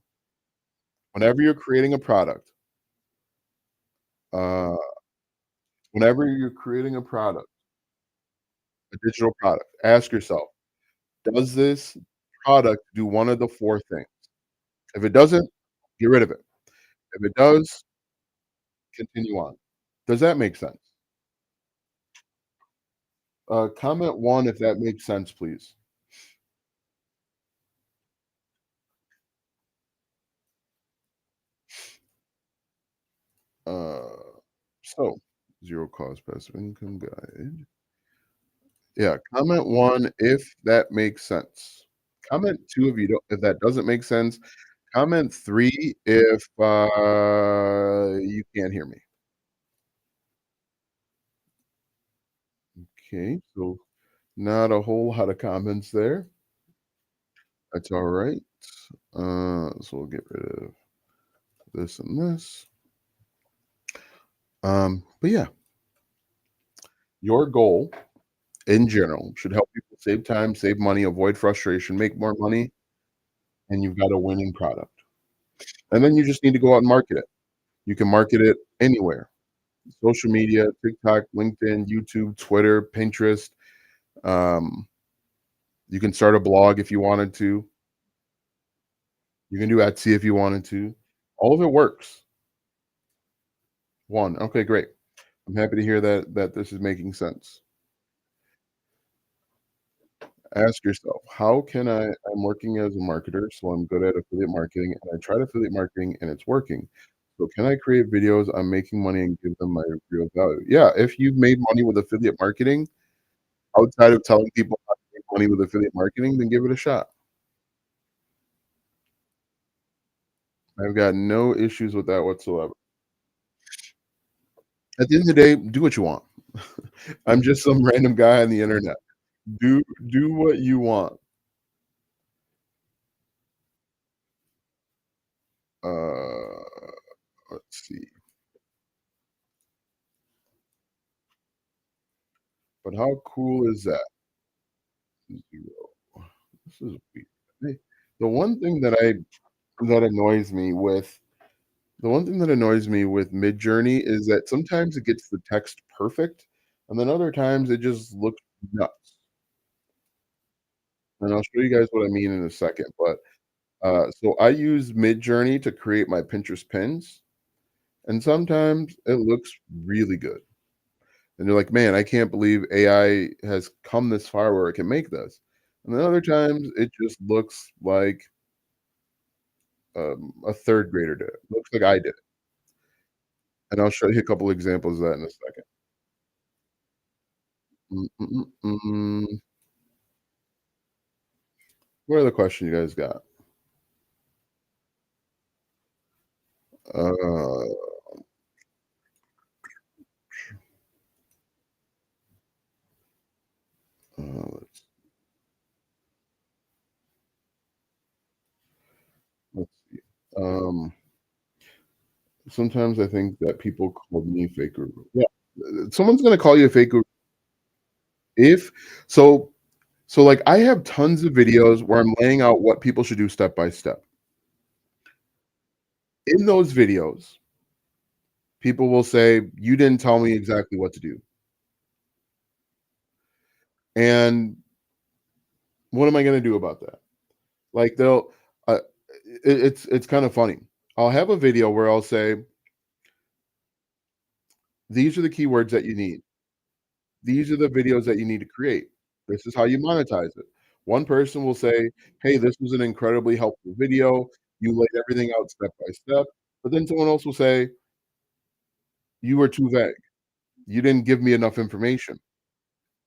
Whenever you're creating a product, uh, whenever you're creating a product, a digital product, ask yourself, does this product do one of the 4 things? If it doesn't, get rid of it. If it does, continue on. Does that make sense? Comment 1 if that makes sense, please. Uh, so, zero cost passive income guide. Yeah, comment 1 if that makes sense. Comment 2 if that doesn't make sense. Comment 3 if, you can't hear me. Okay, so not a whole lot of comments there. That's alright. So we'll get rid of this and this. But yeah, your goal in general should help people save time, save money, avoid frustration, make more money, and you've got a winning product. And then you just need to go out and market it. You can market it anywhere. Social media, TikTok, LinkedIn, YouTube, Twitter, Pinterest. Um, you can start a blog if you wanted to. You can do Etsy if you wanted to. All of it works. One. Okay, great. I'm happy to hear that this is making sense. Ask yourself, how can I'm working as a marketer, so I'm good at affiliate marketing, and I tried affiliate marketing and it's working. So can I create videos on making money and give them my real value? Yeah, if you've made money with affiliate marketing outside of telling people how to make money with affiliate marketing, then give it a shot. I've got no issues with that whatsoever. At the end of the day, do what you want. I'm just some random guy on the internet. Do what you want. Uh, let's see. But how cool is that? 0. This is weird. Hey, the one thing that annoys me with the one thing that annoys me with Midjourney is that sometimes it gets the text perfect, and then other times it just looks nuts. And I'll show you guys what I mean in a second. But so I use Midjourney to create my Pinterest pins, and sometimes it looks really good. And you're like, man, I can't believe AI has come this far where it can make this. And then other times it just looks like a third grader did it. Looks like I did it. And I'll show you a couple examples of that in a second. Mm, mm, mm, mm. What other question you guys got? Uh, let's let's see. Um, Sometimes I think that people call me fake guru. Yeah, someone's gonna call you a fake guru if so. So, like, I have tons of videos where I'm laying out what people should do step by step. In those videos, people will say, "You didn't tell me exactly what to do." And what am I gonna do about that? Like, they'll it's kinda funny. I'll have a video where I'll say, "These are the keywords that you need. These are the videos that you need to create. This is how you monetize it." One person will say, "Hey, this was an incredibly helpful video. You laid everything out step by step." But then someone else will say, "You were too vague. You didn't give me enough information."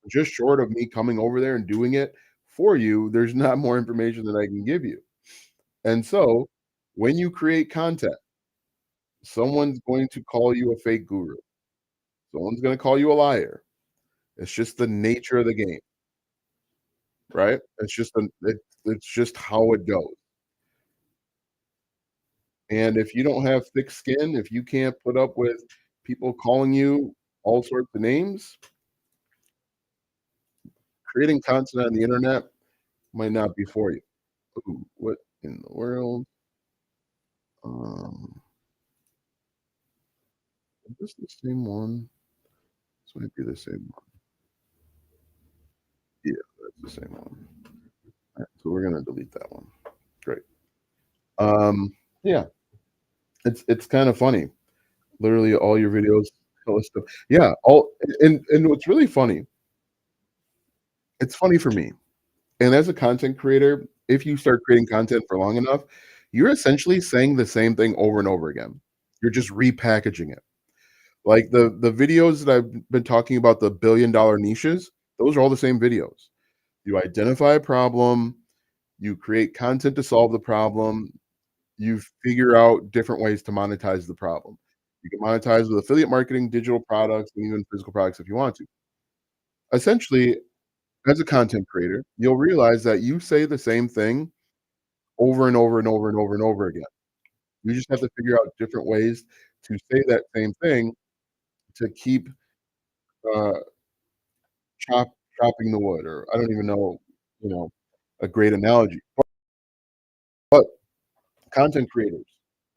Just short of me coming over there and doing it for you, there's not more information that I can give you. And so, when you create content, someone's going to call you a fake guru. Someone's gonna call you a liar. It's just the nature of the game, right? It's just how it goes. And if you don't have thick skin, if you can't put up with people calling you all sorts of names, creating content on the internet might not be for you. Ooh, what in the world? Um, is this the same one? This might be the same one. Yeah, that's the same one. Alright, so we're gonna delete that one. Great. Um, yeah, it's kinda funny. Literally all your videos tell us stuff. Yeah, all and what's really funny, it's funny for me, and as a content creator, if you start creating content for long enough, you're essentially saying the same thing over and over again. You're just repackaging it. Like the videos that I've been talking about, the billion-dollar niches, those are all the same videos. You identify a problem, you create content to solve the problem, you figure out different ways to monetize the problem. You can monetize with affiliate marketing, digital products, and even physical products if you want to. Essentially, as a content creator, you'll realize that you say the same thing over and over and over and over and over again. You just have to figure out different ways to say that same thing to keep uh, chopping the wood, or I don't even know, you know, a great analogy. But content creators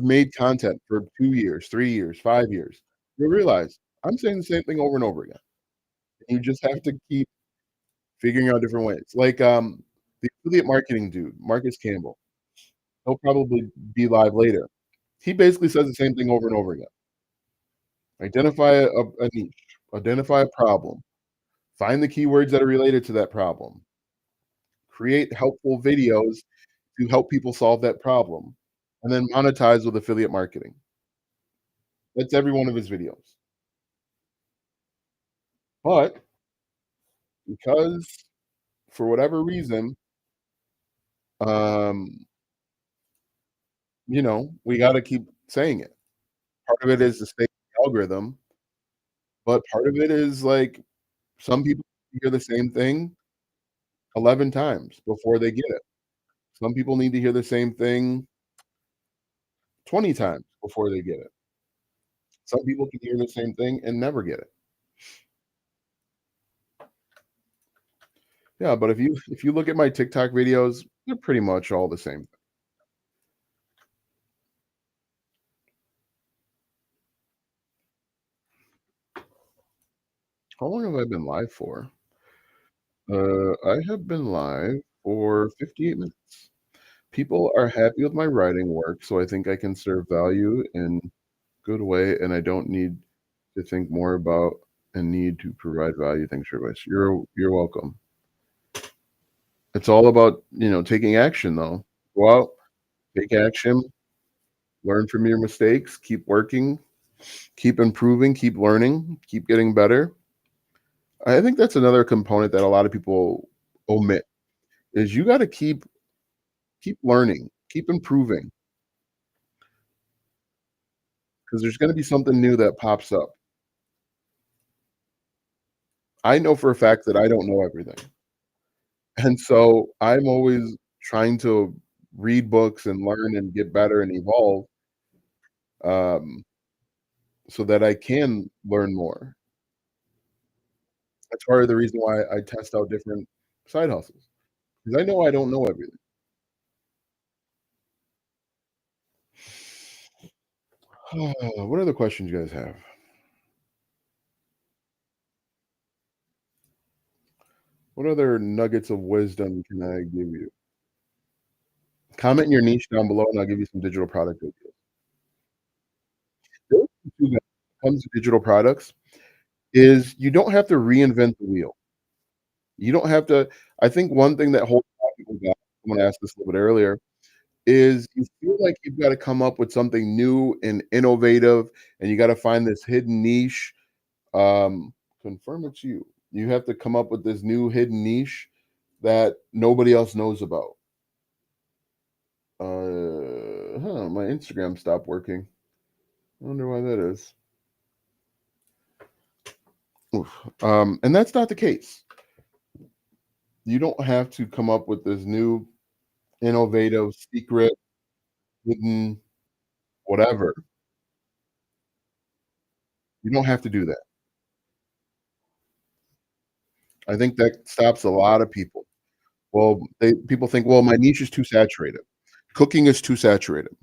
made content for 2 years, 3 years, 5 years. You realize I'm saying the same thing over and over again. You just have to keep figuring out different ways. Like, the affiliate marketing dude, Marcus Campbell, he'll probably be live later. He basically says the same thing over and over again. Identify a niche, identify a problem, find the keywords that are related to that problem, create helpful videos to help people solve that problem, and then monetize with affiliate marketing. That's every one of his videos. But because for whatever reason, um, we gotta keep saying it. Part of it is to stay in the algorithm, but part of it is, like, some people hear the same thing 11 times before they get it. Some people need to hear the same thing 20 times before they get it. Some people can hear the same thing and never get it. Yeah, but if you look at my TikTok videos, they're pretty much all the same. How long have I been live for? I have been live for 58 minutes. People are happy with my writing work, so I think I can serve value in good way, and I don't need to think more about and need to provide value. Thanks for your advice. You're welcome. It's all about, taking action though. Go out, take action, learn from your mistakes, keep working, keep improving, keep learning, keep getting better. I think that's another component that a lot of people omit is you got to keep learning, keep improving because there's going to be something new that pops up. I know for a fact that I don't know everything. And so I'm always trying to read books and learn and get better and evolve, um, so that I can learn more. That's part of the reason why I test out different Side hustles. Because I know I don't know everything. What other questions you guys have? What other nuggets of wisdom can I give you? Comment in your niche down below, and I'll give you some digital product ideas. The other thing too that comes to digital products is you don't have to reinvent the wheel. You don't have to. I think one thing that holds a lot of people back, someone asked this a little bit earlier, is you feel like you've gotta come up with something new and innovative, and you gotta find this hidden niche. Confirm it's you. You have to come up with this new hidden niche that nobody else knows about. My Instagram stopped working. I wonder why that is. Oof. And that's not the case. You don't have to come up with this new, innovative, secret, hidden, whatever. You don't have to do that. I think that stops a lot of people. Well, people think, well, my niche is too saturated. Cooking is too saturated.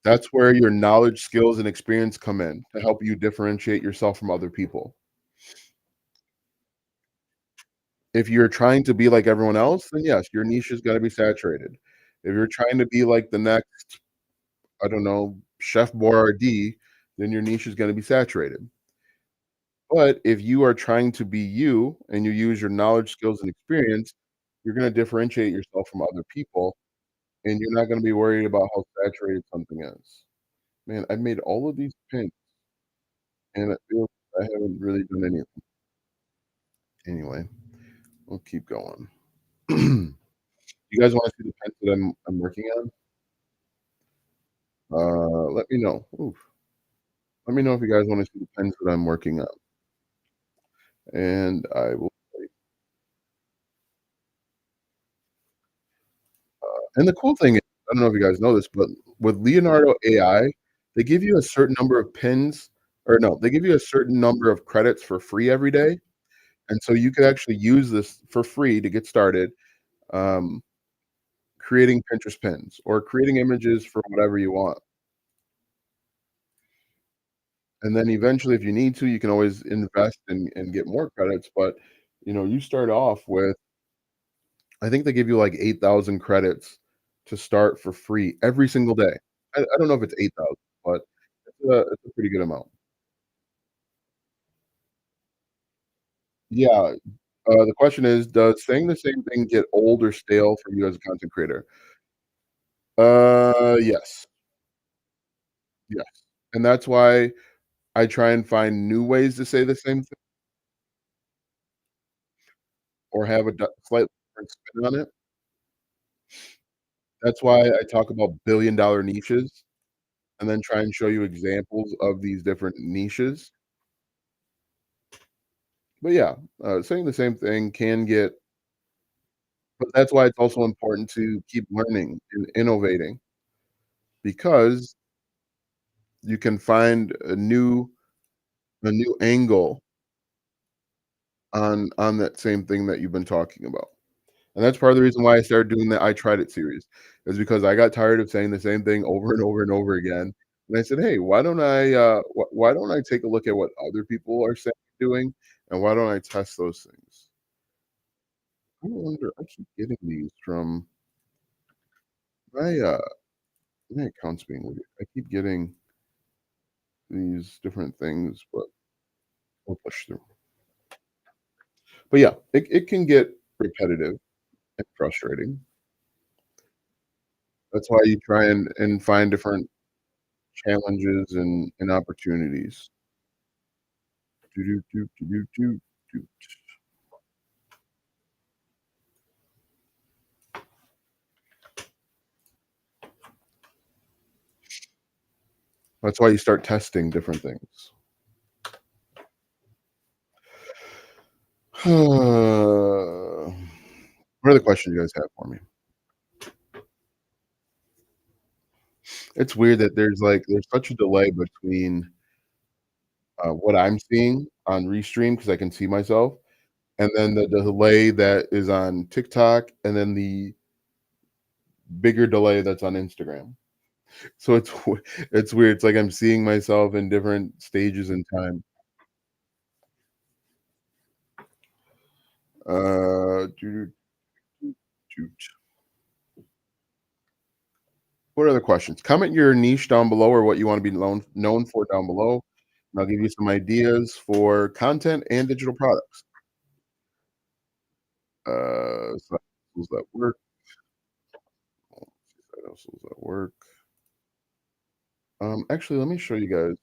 That's where your knowledge, skills, and experience come in to help you differentiate yourself from other people. If you're trying to be like everyone else, then yes, your niche is gonna be saturated. If you're trying to be like the next, I don't know, Chef Boyardee, then your niche is gonna be saturated. But if you are trying to be you and you use your knowledge, skills, and experience, you're gonna differentiate yourself from other people, and you're not gonna be worried about how saturated something is. Man, I've made all of these pins, and it feels I haven't really done any of them. Anyway, we'll keep going. You guys wanna see the pens that I'm working on? Let me know. Oof. Let me know if you guys wanna see the pens that I'm working on, and I will. And the cool thing is, I don't know if you guys know this, but with Leonardo AI, they give you a certain number of pins, or no, they give you a certain number of credits for free every day, and so you could actually use this for free to get started, um, creating Pinterest pins or creating images for whatever you want. And then eventually, if you need to, you can always invest and get more credits, but, you start off with, I think they give you, like, 8,000 credits to start for free every single day. I don't know if it's 8,000, but it's a pretty good amount. Yeah, the question is, does saying the same thing get old or stale for you as a content creator? Yes, yes, and that's why I try and find new ways to say the same thing or have a slightly different spin on it. That's why I talk about billion-dollar niches and then try and show you examples of these different niches. But yeah, saying the same thing can get, but that's why it's also important to keep learning and innovating because you can find a new angle on that same thing that you've been talking about. And that's part of the reason why I started doing the I Tried It series, is because I got tired of saying the same thing over and over and over again. And I said, "Hey, why don't I take a look at what other people are saying doing, and why don't I test those things?" I wonder, I keep getting these from my, my account's being weird. I keep getting these different things, but we'll push through. But yeah, it can get repetitive and frustrating. That's why you try and find different challenges and opportunities. Do, do, do, do, do, do, do. That's why you start testing different things. What other questions you guys have for me? It's weird that there's such a delay between, what I'm seeing on Restream because I can see myself, and then the delay that is on TikTok, and then the bigger delay that's on Instagram. So it's weird. It's like I'm seeing myself in different stages in time. Doo doo doo What other questions? Comment your niche down below or what you wanna be known for down below, and I'll give you some ideas for content and digital products. Side hustles that work. Side hustles that work. Actually, let me show you guys.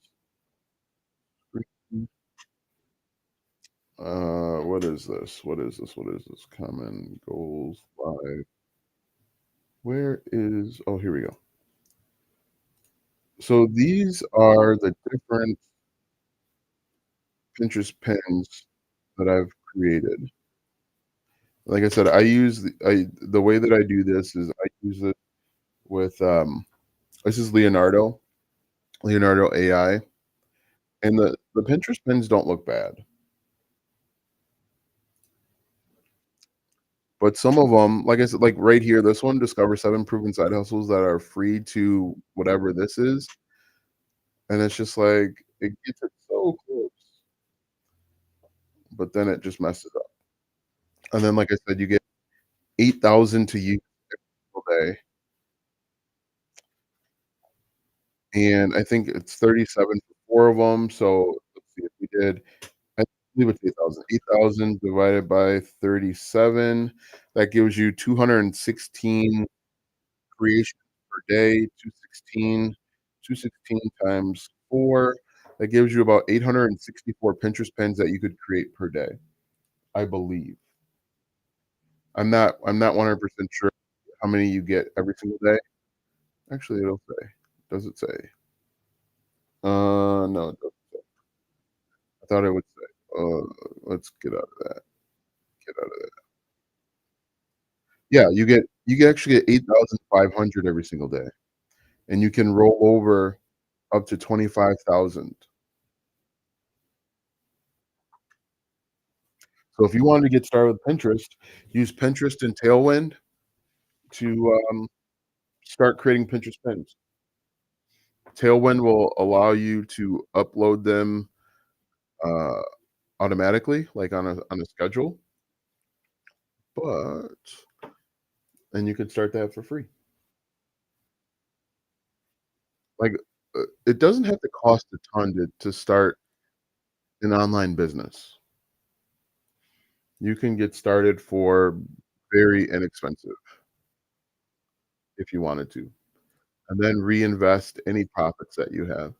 What is this? What is this? What is this? Common goals live. Where is oh, here we go. So these are the different Pinterest pins that I've created. Like I said, the way that I do this is I use it with, this is Leonardo AI, and the Pinterest pins don't look bad, but some of them, like I said, like right here, this one, discover 7 proven side hustles that are free to whatever this is, and it's just like, it gets it so close, but then it just messes up. And then, like I said, you get 8,000 to use all day, and I think it's 37 for 4 of them. So let's see if we did I believe it's 8,000. 8,000 divided by 37, that gives you 216 creations per day, 216. 216 times 4, that gives you about 864 Pinterest pins that you could create per day, I believe. I'm not 100% sure how many you get every single day. Actually, it'll say. Does it say? No, it doesn't say. I thought it would say. Let's get out of that. Get out of that. Yeah, you actually get 8,500 every single day, and you can roll over up to 25,000. So if you wanted to get started with Pinterest, use Pinterest and Tailwind to, start creating Pinterest pins. Tailwind will allow you to upload them, uh, automatically, like on a schedule, but and you can start that for free. Like, it doesn't have to cost a ton to start an online business. You can get started for very inexpensive if you wanted to, and then reinvest any profits that you have.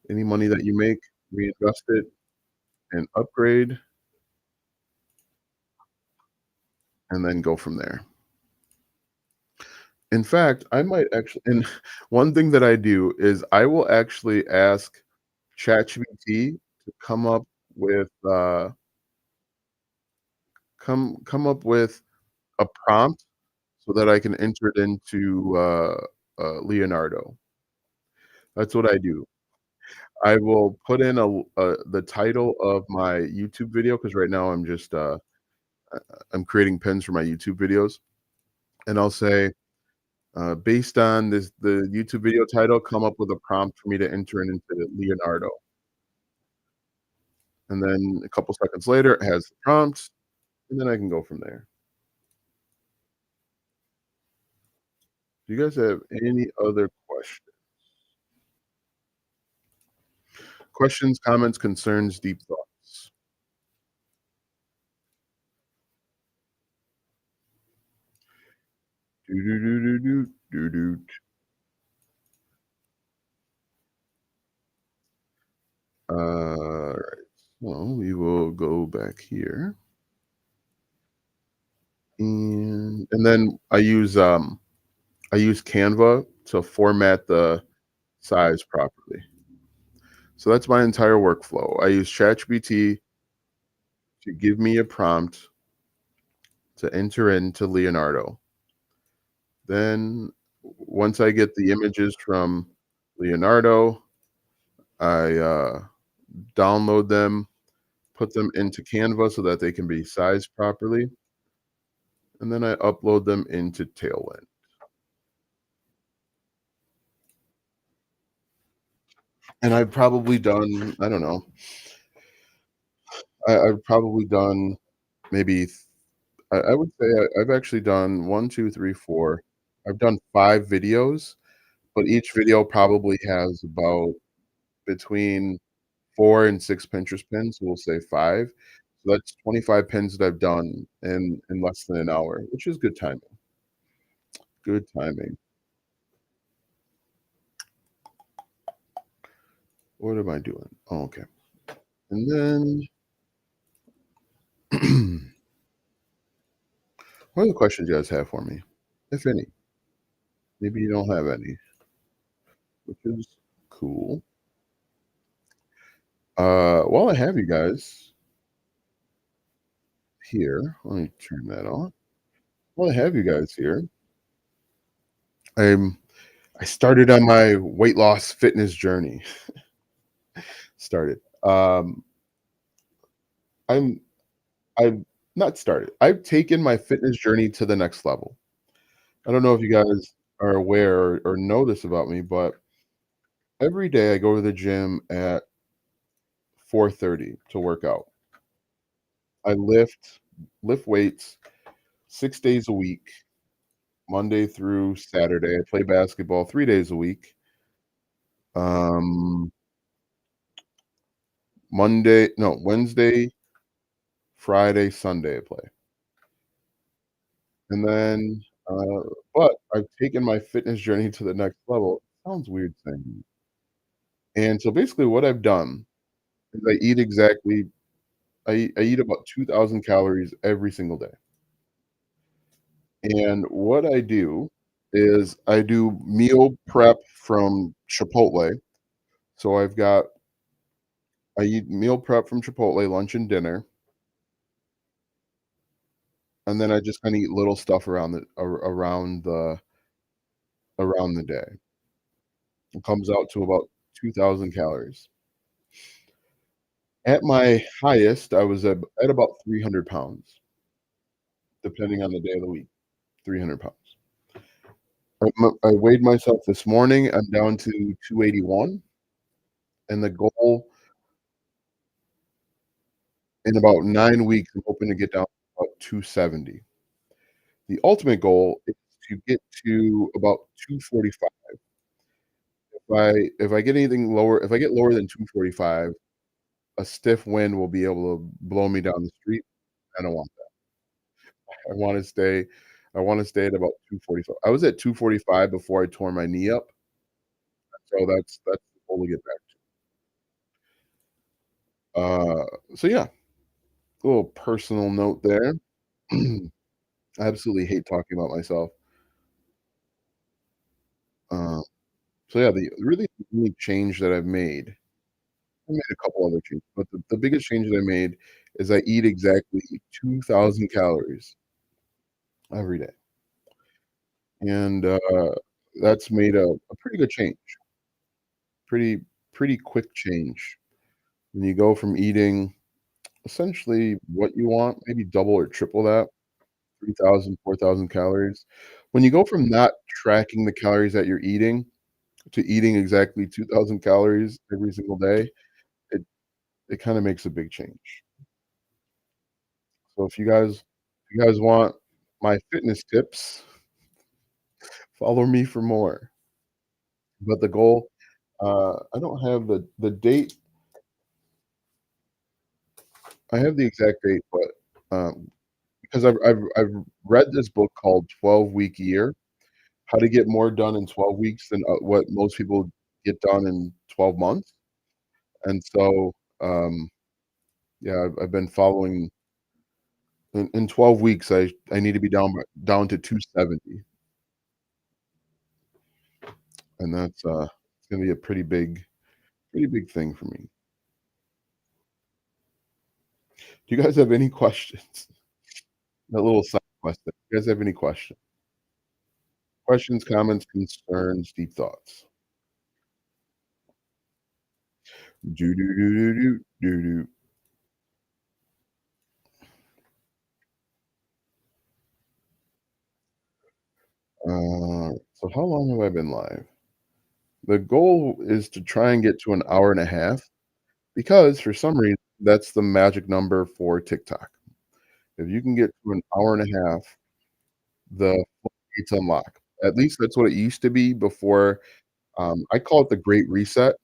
Any money that you make, reinvest it and upgrade, and then go from there. In fact, I might actually and one thing that I do is I will actually ask ChatGPT to with, come up with a prompt so that I can enter it into, Leonardo. That's what I do. I will put in the title of my YouTube video because right now I'm creating pins for my YouTube videos, and I'll say, "Based on the YouTube video title, come up with a prompt for me to enter it into Leonardo." And then a couple seconds later, it has the prompt, and then I can go from there. Do you guys have any other questions, comments, concerns, deep thoughts? Do do do do do do do. Alright. Well, we will go back here, and then I use Canva to format the size properly. So that's my entire workflow. I use ChatGPT to give me a prompt to enter into Leonardo. Then once I get the images from Leonardo, I download them put them into Canva so that they can be sized properly, and then I upload them into Tailwind. And I've probably done, I don't know, I've probably done maybe I would say I've actually done 1, 2, 3, 4. I've done 5 videos, but each video probably has about between 4 and 6 Pinterest pins, so we'll say 5. So that's 25 pins that I've done in less than an hour, which is good timing. Good timing. What am I doing? Oh, okay. And then what other questions you guys have for me? If any. Maybe you don't have any, which is cool. While I have you guys here, let me turn that on. While I have you guys here, I'm I started on my weight loss fitness journey. Started. I'm I've not started. I've taken my fitness journey to the next level. I don't know if you guys are aware or know this about me, but every day I go to the gym at 4:30 to work out. I lift weights 6 days a week, Monday through Saturday. I play basketball 3 days a week. Um, Monday no, Wednesday, Friday, Sunday I play. And then, but I've taken my fitness journey to the next level. Sounds weird saying, and so basically what I've done is I eat about 2,000 calories every single day. And what I do is I do meal prep from Chipotle. So I eat meal prep from Chipotle, lunch and dinner, and then I just kinda eat little stuff around the day. It comes out to about 2,000 calories. At my highest, I was at about 300 pounds, depending on the day of the week, 300 pounds. I weighed myself this morning, I'm down to 281, and the goal in about 9 weeks, I'm hoping to get down to about 270. The ultimate goal is to get to about 245. If I get anything lower if I get lower than 245, a stiff wind will be able to blow me down the street. I don't want that. I wanna stay at about 245. I was at 245 before I tore my knee up, so that's the goal to get back to. So yeah, a little personal note there. I absolutely hate talking about myself. Uh, so yeah, the really only change that I've made I made a couple other changes, but the biggest change that I made is I eat exactly 2,000 calories every day, and, that's made a pretty good change, pretty pretty quick change. When you go from eating essentially what you want, maybe double or triple that, 3,000, 4,000 calories. When you go from not tracking the calories that you're eating to eating exactly 2,000 calories every single day, it it kinda makes a big change. So if you guys want my fitness tips, follow me for more. But the goal, I don't have the date. I have the exact date, but, because I've read this book called 12-Week Year, How to Get More Done in 12 Weeks Than, what most people get done in 12 months, and so, yeah, I've been following in 12 weeks, I need to be down to 270, and that's, it's gonna be a pretty big thing for me. Do you guys have any questions? That little side question. Do you guys have any questions? Questions, comments, concerns, deep thoughts? Do do do do do do do. how long have I been live? The goal is to try and get to an hour and a half because for some reason that's the magic number for TikTok. If you can get to an hour and a half, the floodgates unlock. At least that's what it used to be before. I call it the Great Reset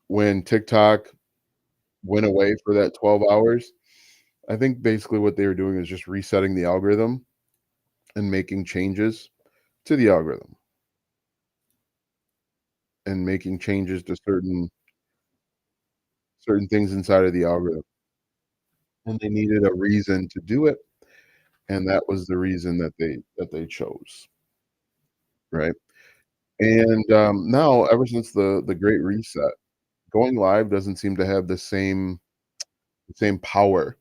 when TikTok went away for that 12 hours. I think basically what they were doing is just resetting the algorithm and making changes to the algorithm and making changes to certain things inside of the algorithm. And they needed a reason to do it, and that was the reason that they chose, right? And, now ever since the Great Reset, going live doesn't seem to have the same power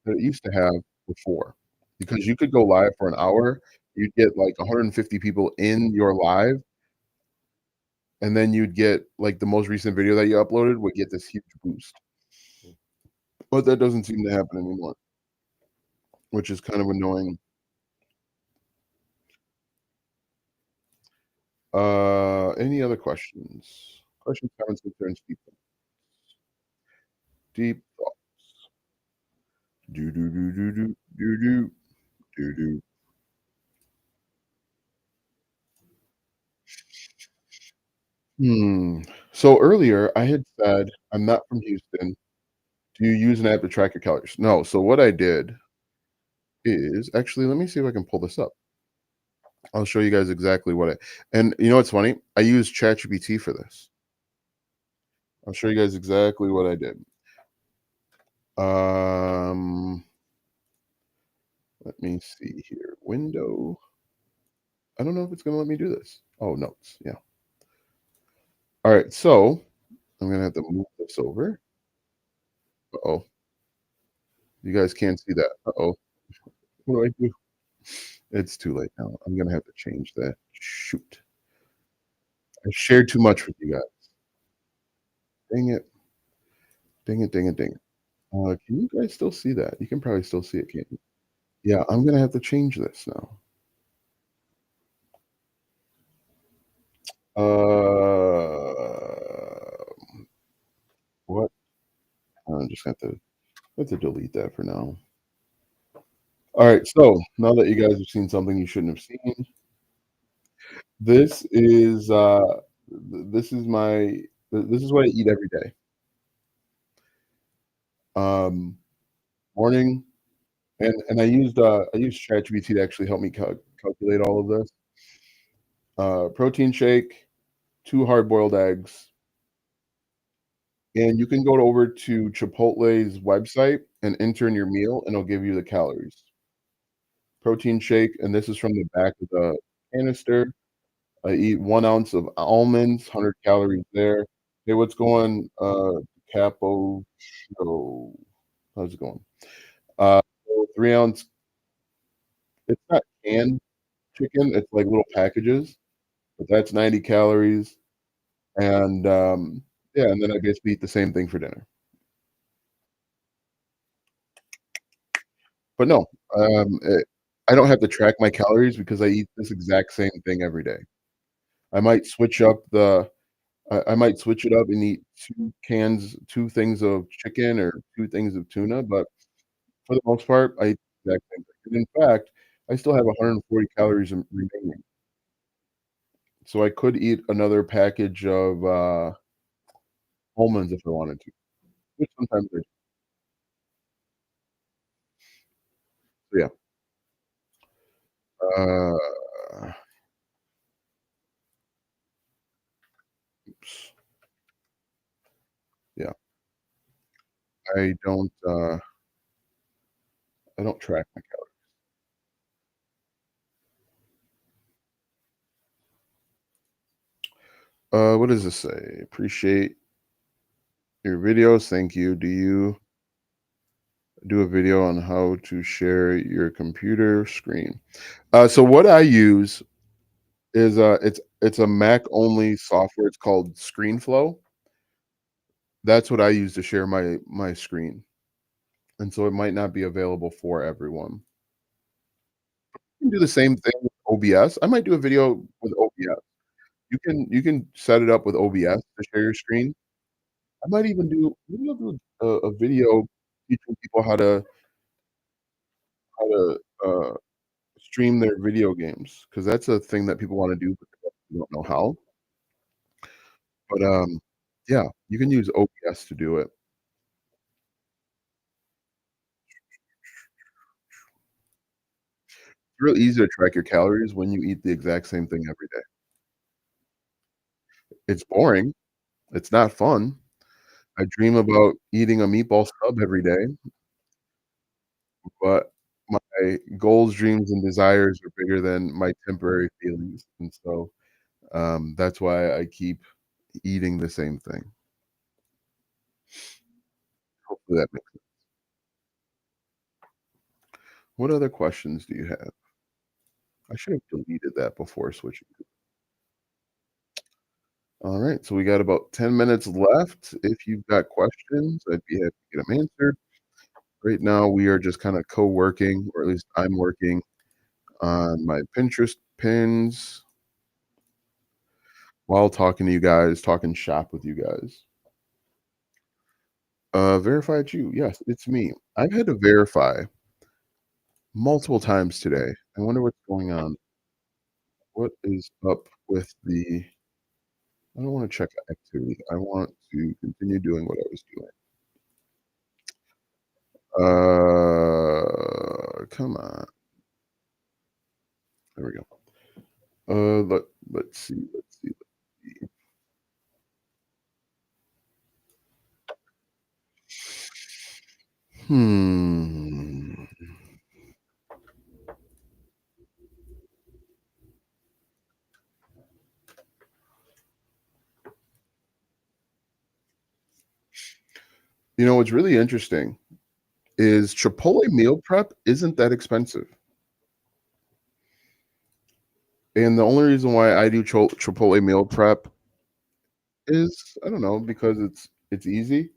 that it used to have before. Because you could go live for an hour, you'd get, like, 150 people in your live, and then you'd get, like, the most recent video that you uploaded would get this huge boost. But that doesn't seem to happen anymore, which is kind of annoying. Any other questions? Questions, comments, concerns, deep thoughts. Do do do do do do do do do. Hmm. So earlier I had said I'm not from Houston. Do you use an app to track your calories? No. So what I did is actually let me see if I can pull this up. I'll show you guys exactly what I and you know what's funny? I used ChatGPT for this. I'll show you guys exactly what I did. Um, let me see here. Window. I don't know if it's gonna let me do this. Oh, notes. Yeah. All right. So I'm gonna have to move this over. Uh-oh. You guys can't see that. Uh-oh. What do I do? It's too late now. I'm gonna have to change that. Shoot. I shared too much with you guys. Dang it. Dang it, dang it, dang it. Can you guys still see that? You can probably still see it, can't you? Yeah, I'm gonna have to change this now. What? I'm just gonna have to delete that for now. All right, so now that you guys have seen something you shouldn't have seen, this is this is my this is what I eat every day. Um, morning, and I used ChatGPT to actually help me calculate all of this. Protein shake, 2 hard-boiled eggs, and you can go over to Chipotle's website and enter in your meal, and it'll give you the calories. Protein shake, and this is from the back of the canister. I eat 1 ounce of almonds, 100 calories there. Hey, what's going, Capo Show? How's it going? So 3-ounce it's not canned chicken, it's like little packages, but that's 90 calories, and, yeah, and then I basically eat the same thing for dinner. But no, I don't have to track my calories because I eat this exact same thing every day. I might switch up the I might switch it up and eat 2 things of chicken or 2 things of tuna, but for the most part, I eat the exact same thing. And in fact, I still have 140 calories remaining. So I could eat another package of, almonds if I wanted to, which sometimes I do. So yeah. Uh, oops. Yeah. I don't, I don't track my what does this say? Appreciate your videos. Thank you. Do you do a video on how to share your computer screen? So what I use is it's a Mac only software. It's called ScreenFlow. That's what I use to share my screen, and so it might not be available for everyone. You can do the same thing OBS. I might do a video with OBS. You can set it up with OBS to share your screen. I might even do maybe I'll do a video teaching people how to stream their video games because that's a thing that people wanna do, but they don't know how. But, yeah, you can use OBS to do it. It's real easy to track your calories when you eat the exact same thing every day. It's boring, it's not fun. I dream about eating a meatball sub every day, but my goals, dreams, and desires are bigger than my temporary feelings, and so, that's why I keep eating the same thing. Hopefully that makes sense. What other questions do you have? I should have deleted that before switching. Alright, so we got about 10 minutes left. If you've got questions, I'd be happy to get them answered. Right now, we are just kinda co-working, or at least I'm working on my Pinterest pins while talking to you guys, talking shop with you guys. Verified you. Yes, it's me. I've had to verify multiple times today. I wonder what's going on. What is up with the I don't wanna check activity. I want to continue doing what I was doing. Come on. There we go. Let's see. Hmm. You know what's really interesting is Chipotle meal prep isn't that expensive, and the only reason why I do Chipotle meal prep is, I don't know, because it's easy.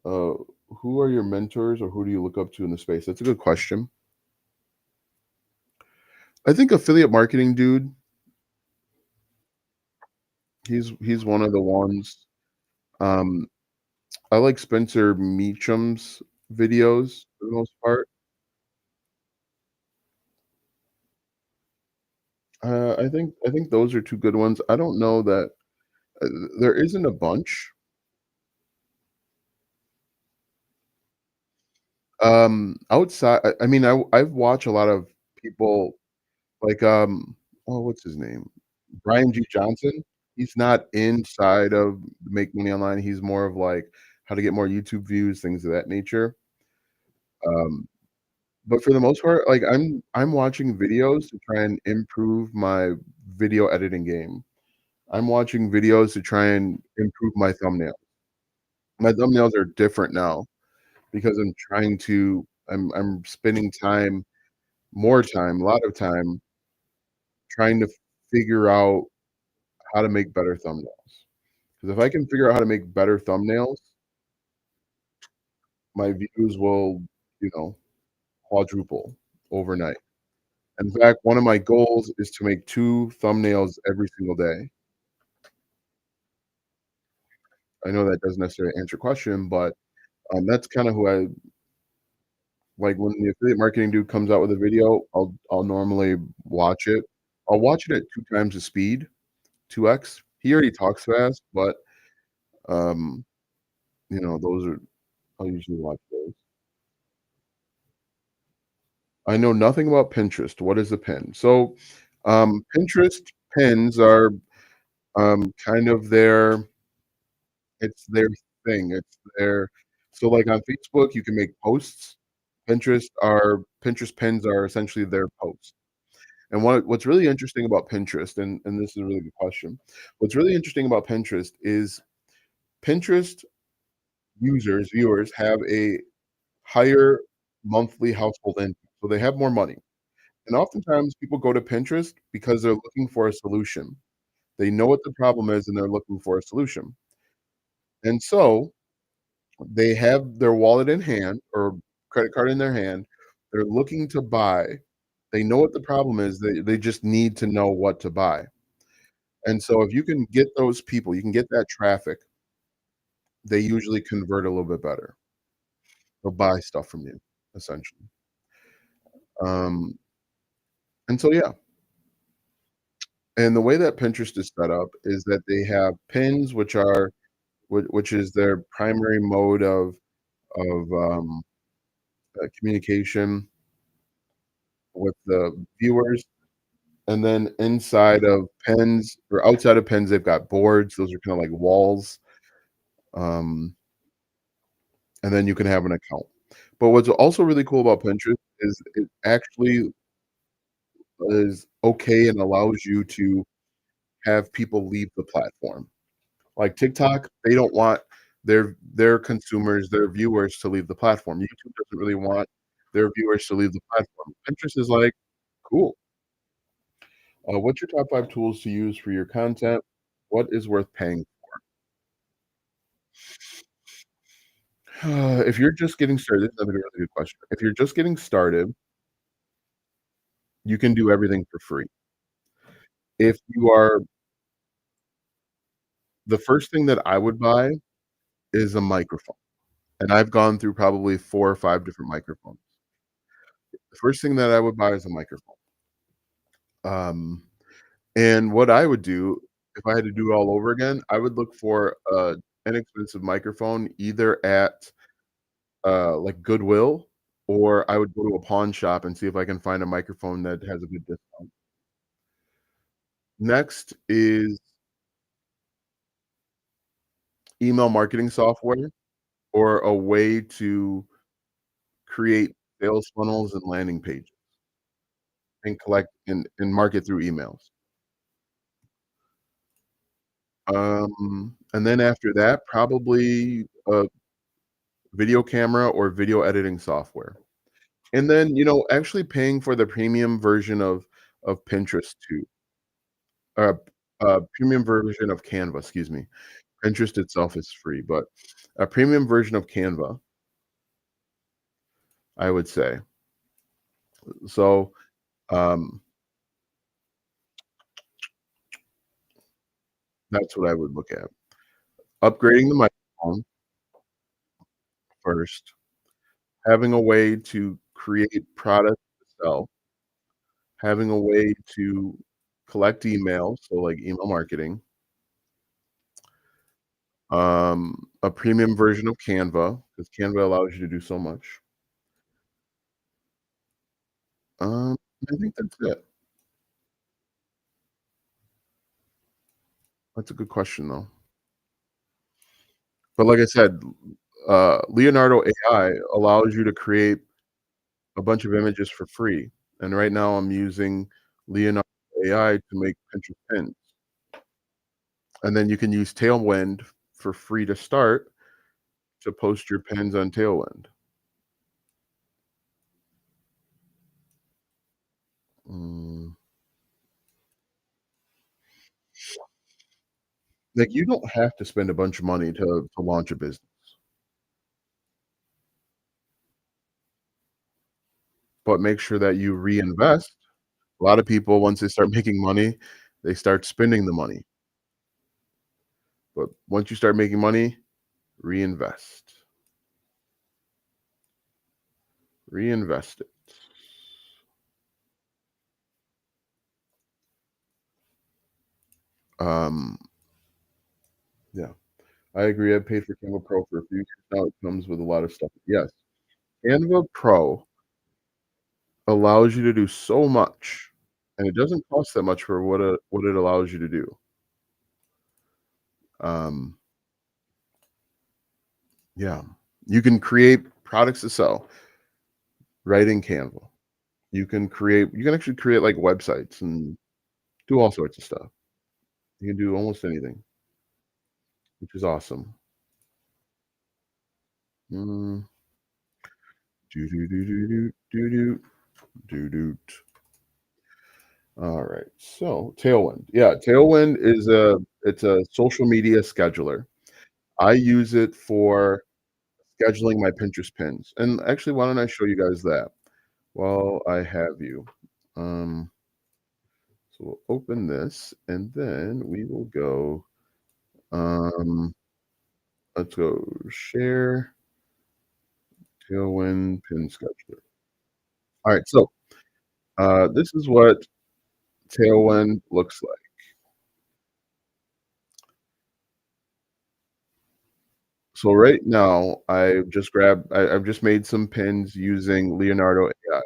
Uh, who are your mentors or who do you look up to in the space? That's a good question. I think affiliate marketing dude, he's one of the ones. Um, I like Spencer Meacham's videos for the most part. I think those are 2 good ones. I don't know that uh, there isn't a bunch. Outside I mean, I've watched a lot of people like, oh, what's his name? Brian G. Johnson. He's not inside of Make Money Online, he's more of, like, how to get more YouTube views, things of that nature. Um, but for the most part, like, I'm watching videos to try and improve my video editing game. I'm watching videos to try and improve my thumbnail. My thumbnails are different now because I'm spending time more time, a lot of time trying to figure out how to make better thumbnails. Because if I can figure out how to make better thumbnails, my views will, you know, quadruple overnight. In fact, one of my goals is to make 2 thumbnails every single day. I know that doesn't necessarily answer your question, but, that's kinda who I like, when the affiliate marketing dude comes out with a video, I'll normally watch it. I'll watch it at 2 times the speed, 2x. He already talks fast, but, um, those are I'll usually watch those. I know nothing about Pinterest. What is a pin? So, Pinterest pins are, kind of their thing. It's their so, like, on Facebook, you can make posts. Pinterest pins are essentially their posts. And what's really interesting about Pinterest, and this is a really good question. What's really interesting about Pinterest is Pinterest viewers have a higher monthly household income, so they have more money. And oftentimes people go to Pinterest because they're looking for a solution. They know what the problem is and they're looking for a solution. And so they have their wallet in hand or credit card in their hand. They're looking to buy. They know what the problem is, they just need to know what to buy. And so if you can get those people, you can get that traffic, they usually convert a little bit better. They'll buy stuff from you, essentially. Um, and so, yeah. And the way that Pinterest is set up is that they have pins, which is their primary mode of communication with the viewers, and then inside of pins or outside of pins, they've got boards, those are kinda like walls, um, and then you can have an account. But what's also really cool about Pinterest is it actually is okay and allows you to have people leave the platform. Like TikTok, they don't want their consumers, their viewers to leave the platform. YouTube doesn't really want their viewers to leave the platform. Pinterest is like, "Cool. What's your top 5 tools to use for your content? What is worth paying?" If you're just getting started, this is another really good question. If you're just getting started, you can do everything for free. If you are The first thing that I would buy is a microphone, and I've gone through probably 4 or 5 different microphones. The first thing that I would buy is a microphone. Um, and what I would do if I had to do it all over again, I would look for a inexpensive microphone either at, like, Goodwill, or I would go to a pawn shop and see if I can find a microphone that has a good discount. Next is email marketing software or a way to create sales funnels and landing pages and collect and market through emails. And then after that, probably a video camera or video editing software. And then, actually paying for the premium version of Pinterest too. Uh, Premium version of Canva, excuse me. Pinterest itself is free, but a premium version of Canva, I would say. So, um, that's what I would look at. Upgrading the microphone first, having a way to create products to sell, having a way to collect emails, so like email marketing, a premium version of Canva, because Canva allows you to do so much. Um, I think that's it. That's a good question, though. But like I said, Leonardo AI allows you to create a bunch of images for free, and right now I'm using Leonardo AI to make Pinterest pins, and then you can use Tailwind for free to start to post your pins on Tailwind. Mm, like, you don't have to spend a bunch of money to launch a business, but make sure that you reinvest. A lot of people, once they start making money, they start spending the money, but once you start making money, reinvest. Reinvest it. Um, yeah, I agree. I paid for Canva Pro for a few years now. It comes with a lot of stuff. Yes, Canva Pro allows you to do so much, and it doesn't cost that much for what it allows you to do. Um, yeah, you can create products to sell right in Canva. You can actually create like websites and do all sorts of stuff. You can do almost anything, which is awesome. Mm, do do do do do do do do do. All right. So Tailwind. Yeah, Tailwind is a social media scheduler. I use it for scheduling my Pinterest pins. And actually, why don't I show you guys that while I have you? Um, so we'll open this and then we will go, um, let's go share Tailwind pin scheduler. All right. So this is what Tailwind looks like. So right now, I've just made some pins using Leonardo AI,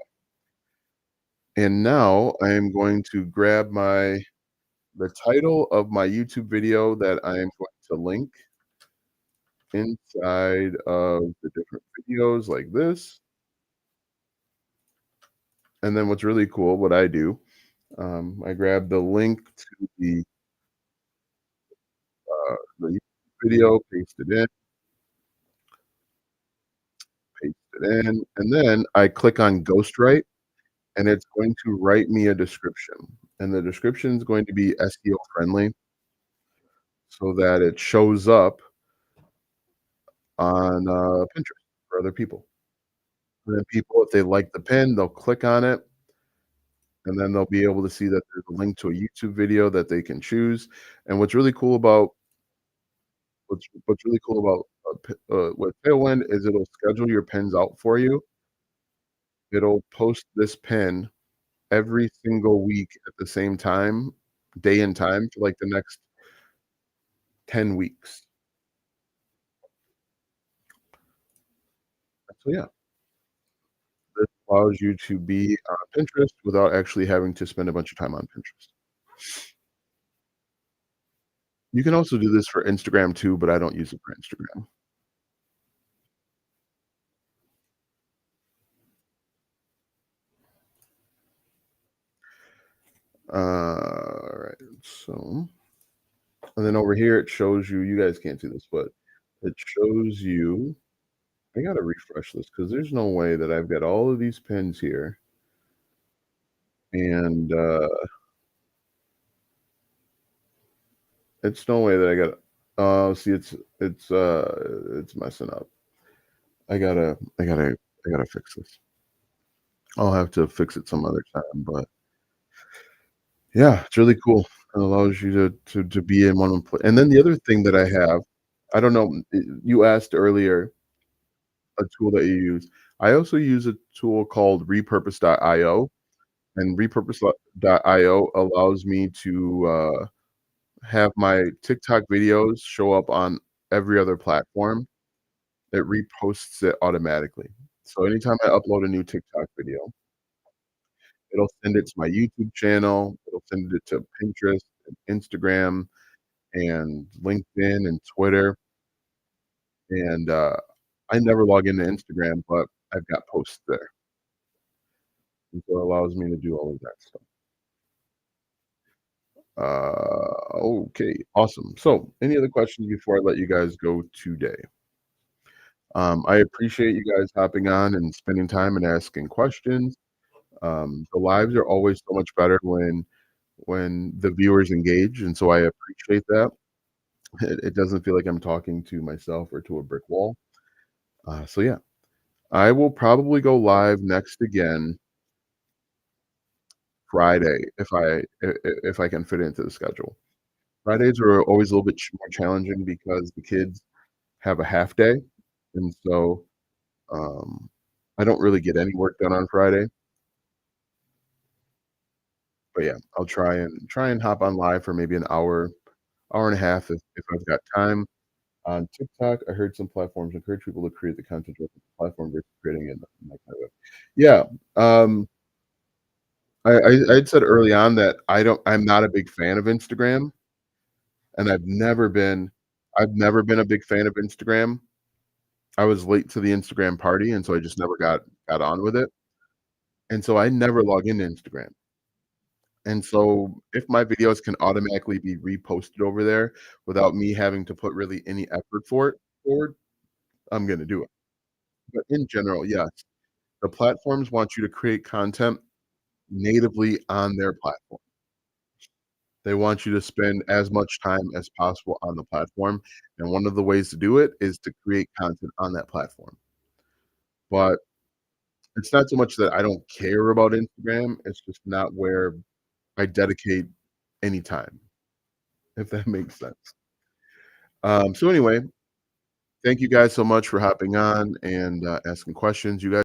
and now I am going to grab the title of my YouTube video that I am going to link inside of the different videos like this. And then what's really cool, what I do, I grab the link to the YouTube video, paste it in, and then I click on Ghostwrite, and it's going to write me a description. And the description is going to be SEO friendly so that it shows up on Pinterest for other people. And then people, if they like the pin, they'll click on it, and then they'll be able to see that there's a link to a YouTube video that they can choose. And what's really cool about with Tailwind is it'll schedule your pins out for you. It'll post this pin every single week at the same time, day and time for like the next 10 weeks. So yeah, this allows you to be on Pinterest without actually having to spend a bunch of time on Pinterest. You can also do this for Instagram too, but I don't use it for Instagram. Alright, so and then over here, it shows you guys can't see this, but it shows you I gotta refresh this because there's no way that I've got all of these pins here, and, it's no way that I got see, it's messing up. I gotta fix this. I'll have to fix it some other time, but yeah, it's really cool. It allows you to be in one pla and then the other thing that I have, I don't know, you asked earlier a tool that you use. I also use a tool called repurpose.io, and repurpose.io allows me to, have my TikTok videos show up on every other platform. It reposts it automatically. So anytime I upload a new TikTok video, it'll send it to my YouTube channel, it'll send it to Pinterest and Instagram and LinkedIn and Twitter, and, I never log into Instagram, but I've got posts there, and so it allows me to do all of that stuff. Okay, awesome. So, any other questions before I let you guys go today? I appreciate you guys hopping on and spending time and asking questions. The lives are always so much better when the viewers engage, and so I appreciate that. It doesn't feel like I'm talking to myself or to a brick wall. So yeah, I will probably go live next again Friday if I can fit it into the schedule. Fridays are always a little bit more challenging because the kids have a half day, and so um, I don't really get any work done on Friday. But yeah, I'll try and hop on live for maybe an hour, hour and a half if I've got time. On TikTok, I heard some platforms encourage people to create the content with the platform versus creating it in that kind of way. Yeah, I'd said early on that I'm not a big fan of Instagram, and I've never been a big fan of Instagram. I was late to the Instagram party, and so I just never got on with it, and so I never log into Instagram. And so if my videos can automatically be reposted over there without me having to put really any effort forward, I'm gonna do it. But in general, yes, the platforms want you to create content natively on their platform. They want you to spend as much time as possible on the platform, and one of the ways to do it is to create content on that platform. But It's not so much that I don't care about Instagram, it's just not where I dedicate any time, if that makes sense. So anyway, thank you guys so much for hopping on and, asking questions. You guys